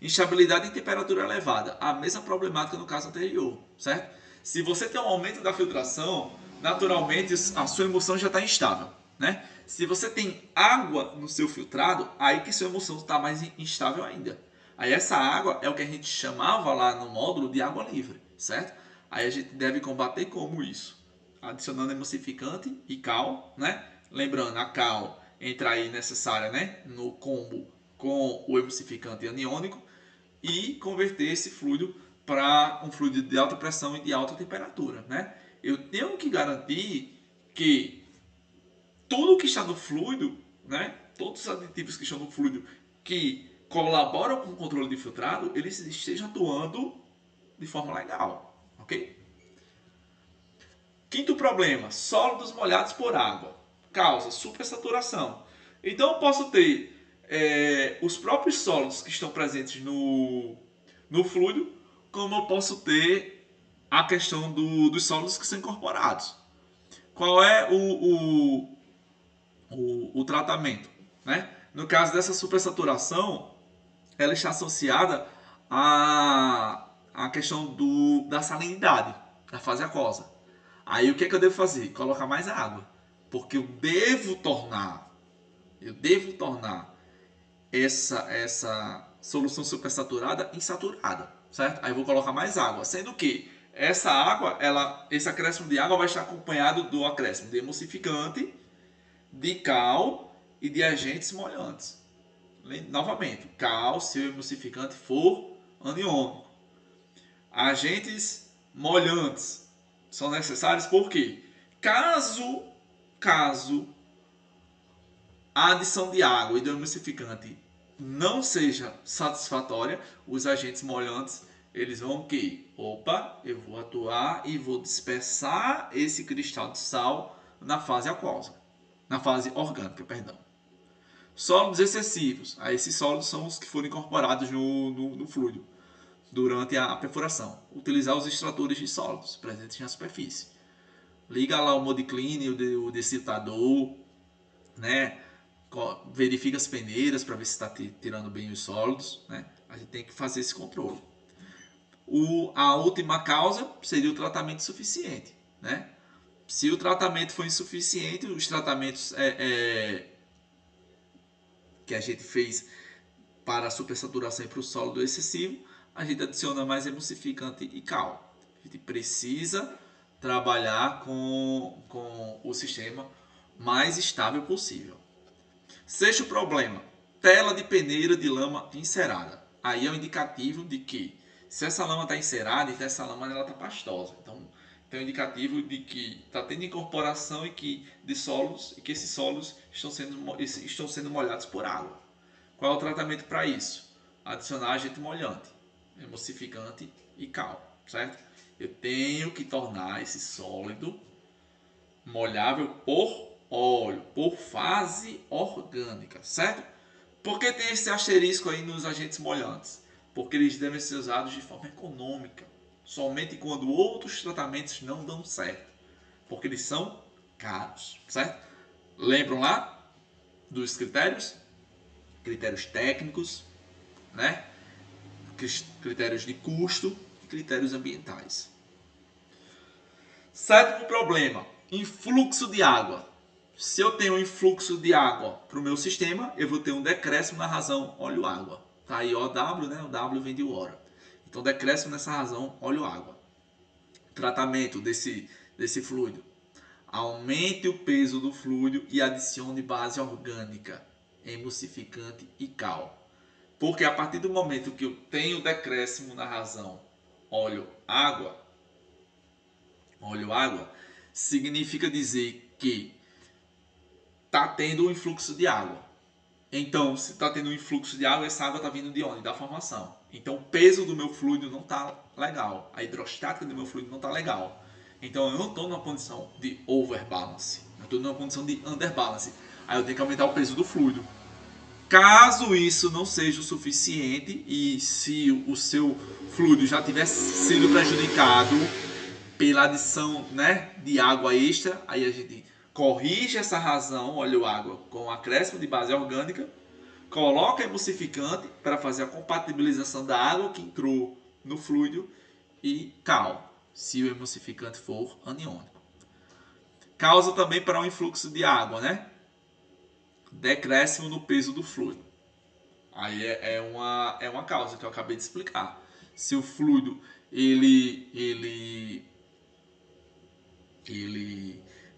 Instabilidade em temperatura elevada, a mesma problemática no caso anterior, certo? Se você tem um aumento da filtração, naturalmente a sua emulsão já está instável, né? Se você tem água no seu filtrado, aí que sua emulsão está mais instável ainda. Aí essa água é o que a gente chamava lá no módulo de água livre, certo? Aí a gente deve combater como isso? Adicionando emulsificante e cal, né? Lembrando, a cal entra aí necessária, né? No combo com o emulsificante aniônico e converter esse fluido para um fluido de alta pressão e de alta temperatura, né? Eu tenho que garantir que tudo que está no fluido, né? Todos os aditivos que estão no fluido que colaboram com o controle de filtrado, eles estejam atuando de forma legal, ok? Quinto problema, sólidos molhados por água. Causa supersaturação. Então eu posso ter os próprios sólidos que estão presentes no fluido, como eu posso ter a questão dos sólidos que são incorporados. Qual é o tratamento, né? No caso dessa supersaturação, ela está associada à questão da salinidade, da fase aquosa. Aí o que eu devo fazer? Colocar mais água. Porque eu devo tornar essa solução supersaturada insaturada, certo? Aí eu vou colocar mais água, sendo que essa água, esse acréscimo de água vai estar acompanhado do acréscimo de emulsificante de cal e de agentes molhantes. Novamente, cal se o emulsificante for aniônico. Agentes molhantes são necessários porque caso a adição de água e do emulsificante não seja satisfatória, os agentes molhantes eles vão que, opa, eu vou atuar e vou dispersar esse cristal de sal na fase aquosa, na fase orgânica, perdão. Sólidos excessivos, esses sólidos são os que foram incorporados no fluido durante a perfuração. Utilizar os extratores de sólidos presentes na superfície. Liga lá o modicline, o deciltador, né? Verifica as peneiras para ver se está tirando bem os sólidos, né? A gente tem que fazer esse controle. A última causa seria o tratamento insuficiente, né? Se o tratamento for insuficiente, os tratamentos que a gente fez para a supersaturação e para o sólido excessivo, a gente adiciona mais emulsificante e cal. A gente precisa trabalhar com o sistema mais estável possível. Sexto problema, tela de peneira de lama encerada. Aí é um indicativo de que se essa lama está encerada, então essa lama está pastosa. Então tem um indicativo de que está tendo incorporação de sólidos e que esses sólidos estão sendo molhados por água. Qual é o tratamento para isso? Adicionar agente molhante, emulsificante e cal, certo? Eu tenho que tornar esse sólido molhável por óleo, por fase orgânica, certo? Por que tem esse asterisco aí nos agentes molhantes? Porque eles devem ser usados de forma econômica, somente quando outros tratamentos não dão certo, porque eles são caros, certo? Lembram lá dos critérios? Critérios técnicos, né? Critérios de custo e critérios ambientais. Sétimo problema, influxo de água. Se eu tenho um influxo de água para o meu sistema, eu vou ter um decréscimo na razão óleo-água. Tá aí OW, né? O W vem de hora. Então, decréscimo nessa razão óleo-água. Tratamento desse fluido. Aumente o peso do fluido e adicione base orgânica, emulsificante e cal. Porque a partir do momento que eu tenho decréscimo na razão óleo-água, significa dizer que está tendo um influxo de água. Então, se está tendo um influxo de água, essa água está vindo de onde? Da formação. Então, o peso do meu fluido não está legal. A hidrostática do meu fluido não está legal. Então, eu não estou numa condição de overbalance. Eu estou numa condição de underbalance. Aí eu tenho que aumentar o peso do fluido. Caso isso não seja o suficiente e se o seu fluido já tivesse sido prejudicado pela adição, né, de água extra, aí a gente corrige essa razão óleo-água com acréscimo de base orgânica, coloca emulsificante para fazer a compatibilização da água que entrou no fluido e cal, se o emulsificante for aniônico. Causa também para um influxo de água, né? Decréscimo no peso do fluido. Aí é uma causa que eu acabei de explicar. Se o fluido ele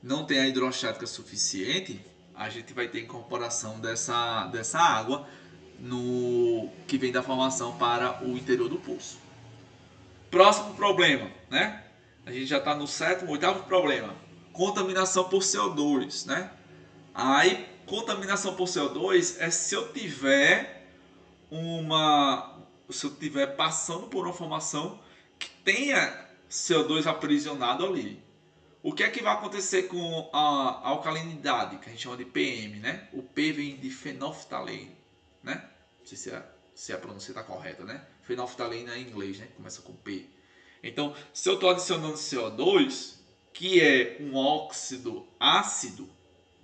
não tem a hidrostática suficiente, a gente vai ter incorporação dessa água que vem da formação para o interior do poço. Próximo problema, né? A gente já está no oitavo problema. Contaminação por CO2, né? Aí, contaminação por CO2 é se eu tiver passando por uma formação que tenha CO2 aprisionado ali. O que é que vai acontecer com a alcalinidade, que a gente chama de PM, né? O P vem de fenolftaleína, né? Não sei se a pronúncia está correta, né? Fenolftaleína é em inglês, né? Começa com P. Então, se eu estou adicionando CO2, que é um óxido ácido,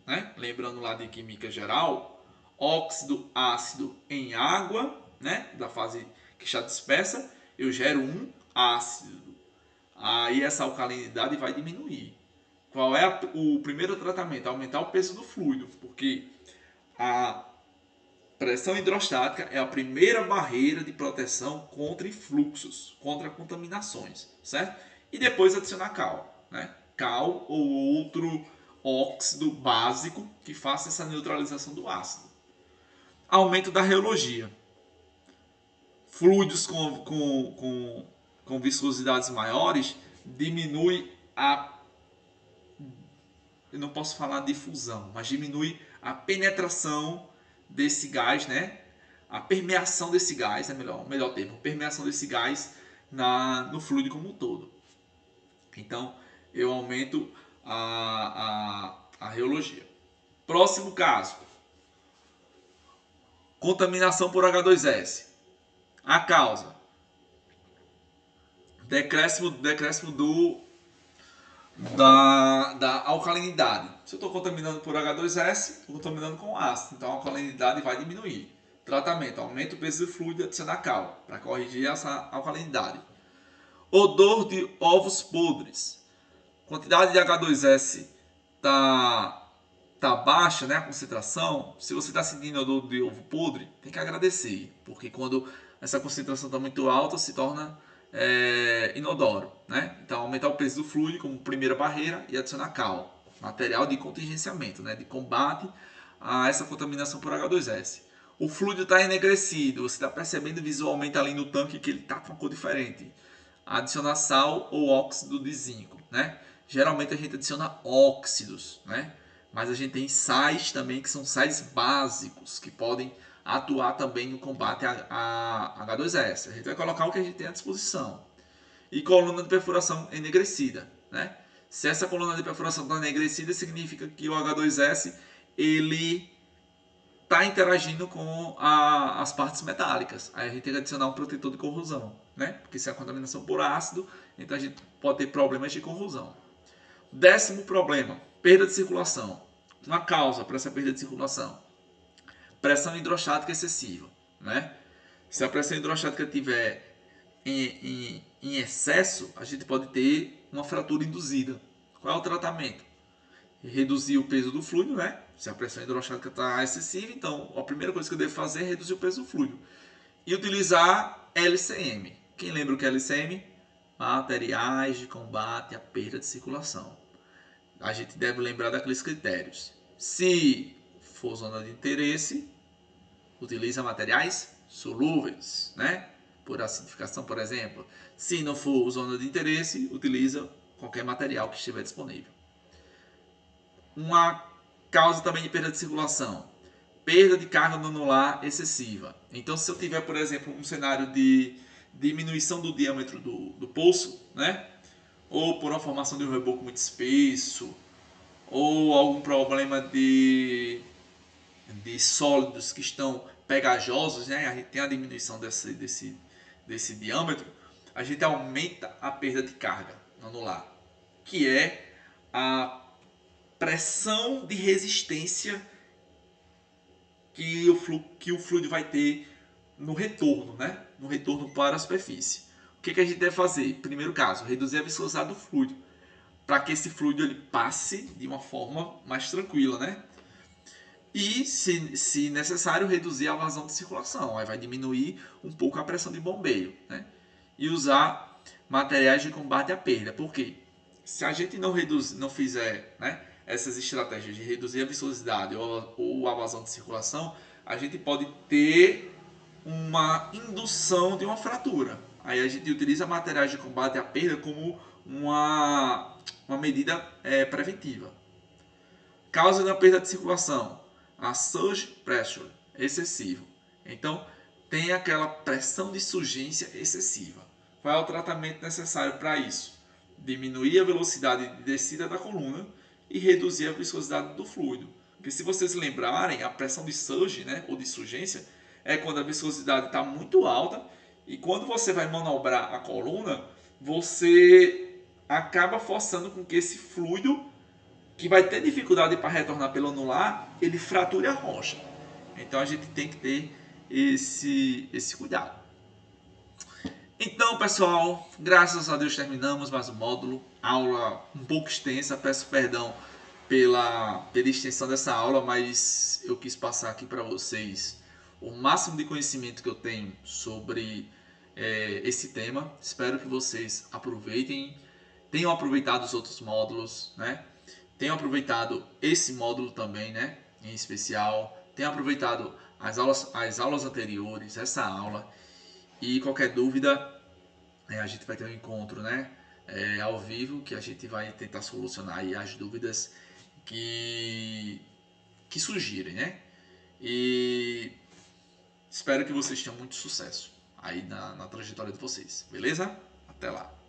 né? Lembrando lá de química geral, óxido ácido em água, né? Da fase que está dispersa, eu gero um ácido. Aí essa alcalinidade vai diminuir. Qual é o primeiro tratamento? Aumentar o peso do fluido, porque a pressão hidrostática é a primeira barreira de proteção contra influxos, contra contaminações, certo? E depois adicionar cal, né? Cal ou óxido básico que faça essa neutralização do ácido. Aumento da reologia. Fluidos com viscosidades maiores diminui a... Eu não posso falar difusão, mas diminui a penetração desse gás, né? A permeação desse gás, é o melhor termo, permeação desse gás no fluido como um todo. Então, eu aumento a reologia. Próximo caso. Contaminação por H2S. A causa. Decréscimo da alcalinidade. Se eu estou contaminando por H2S, estou contaminando com ácido. Então a alcalinidade vai diminuir. Tratamento. Aumenta o peso do fluido e adiciona cal para corrigir essa alcalinidade. Odor de ovos podres. Quantidade de H2S tá baixa, né, a concentração. Se você está sentindo odor de ovo podre, tem que agradecer, porque quando essa concentração está muito alta, se torna inodoro, né? Então aumentar o peso do fluido como primeira barreira e adicionar cal, material de contingenciamento, né, de combate a essa contaminação por H2S. O fluido está enegrecido, você está percebendo visualmente ali no tanque que ele está com uma cor diferente. Adicionar sal ou óxido de zinco, né? Geralmente a gente adiciona óxidos, né? Mas a gente tem sais também que são sais básicos que podem atuar também no combate a H2S. A gente vai colocar o que a gente tem à disposição. E coluna de perfuração enegrecida, né? Se essa coluna de perfuração está enegrecida, significa que o H2S ele está interagindo com as partes metálicas. Aí a gente tem que adicionar um protetor de corrosão, né? Porque se é a contaminação por ácido, então a gente pode ter problemas de corrosão. 10º problema, perda de circulação. Uma causa para essa perda de circulação: pressão hidrostática excessiva, né? Se a pressão hidrostática estiver em excesso, a gente pode ter uma fratura induzida. Qual é o tratamento? Reduzir o peso do fluido, né? Se a pressão hidrostática está excessiva, então a primeira coisa que eu devo fazer é reduzir o peso do fluido. E utilizar LCM. Quem lembra o que é LCM? Materiais de combate à perda de circulação. A gente deve lembrar daqueles critérios. Se for zona de interesse, utiliza materiais solúveis, né? Por acidificação, por exemplo. Se não for zona de interesse, utiliza qualquer material que estiver disponível. Uma causa também de perda de circulação: perda de carga nonular excessiva. Então, se eu tiver, por exemplo, um cenário de diminuição do diâmetro do poço, né? Ou por uma formação de um reboco muito espesso, ou algum problema de sólidos que estão pegajosos, né? A gente tem a diminuição desse diâmetro, a gente aumenta a perda de carga anular, que é a pressão de resistência que o fluido vai ter no retorno, né? No retorno para a superfície. O que a gente deve fazer? Primeiro caso, reduzir a viscosidade do fluido, para que esse fluido ele passe de uma forma mais tranquila, né? E, se necessário, reduzir a vazão de circulação. Aí vai diminuir um pouco a pressão de bombeio, né? E usar materiais de combate à perda. Por quê? Se a gente não fizer, né, essas estratégias de reduzir a viscosidade ou a vazão de circulação, a gente pode ter uma indução de uma fratura. Aí a gente utiliza materiais de combate à perda como uma medida preventiva. Causa da perda de circulação: a surge pressure excessivo. Então, tem aquela pressão de surgência excessiva. Qual é o tratamento necessário para isso? Diminuir a velocidade de descida da coluna e reduzir a viscosidade do fluido. Porque, se vocês lembrarem, a pressão de surge, né, ou de surgência, é quando a viscosidade está muito alta e quando você vai manobrar a coluna, você acaba forçando com que esse fluido, que vai ter dificuldade para retornar pelo anular, ele frature a rocha. Então a gente tem que ter esse cuidado. Então, pessoal, graças a Deus terminamos mais um módulo. Aula um pouco extensa, peço perdão pela extensão dessa aula, mas eu quis passar aqui para vocês o máximo de conhecimento que eu tenho sobre esse tema. Espero que vocês aproveitem, tenham aproveitado os outros módulos, né? tenham aproveitado esse módulo também, né? Em especial, tenham aproveitado as aulas anteriores, essa aula. E qualquer dúvida, a gente vai ter um encontro, né? Ao vivo, que a gente vai tentar solucionar aí as dúvidas que surgirem, né? E espero que vocês tenham muito sucesso aí na trajetória de vocês, beleza? Até lá!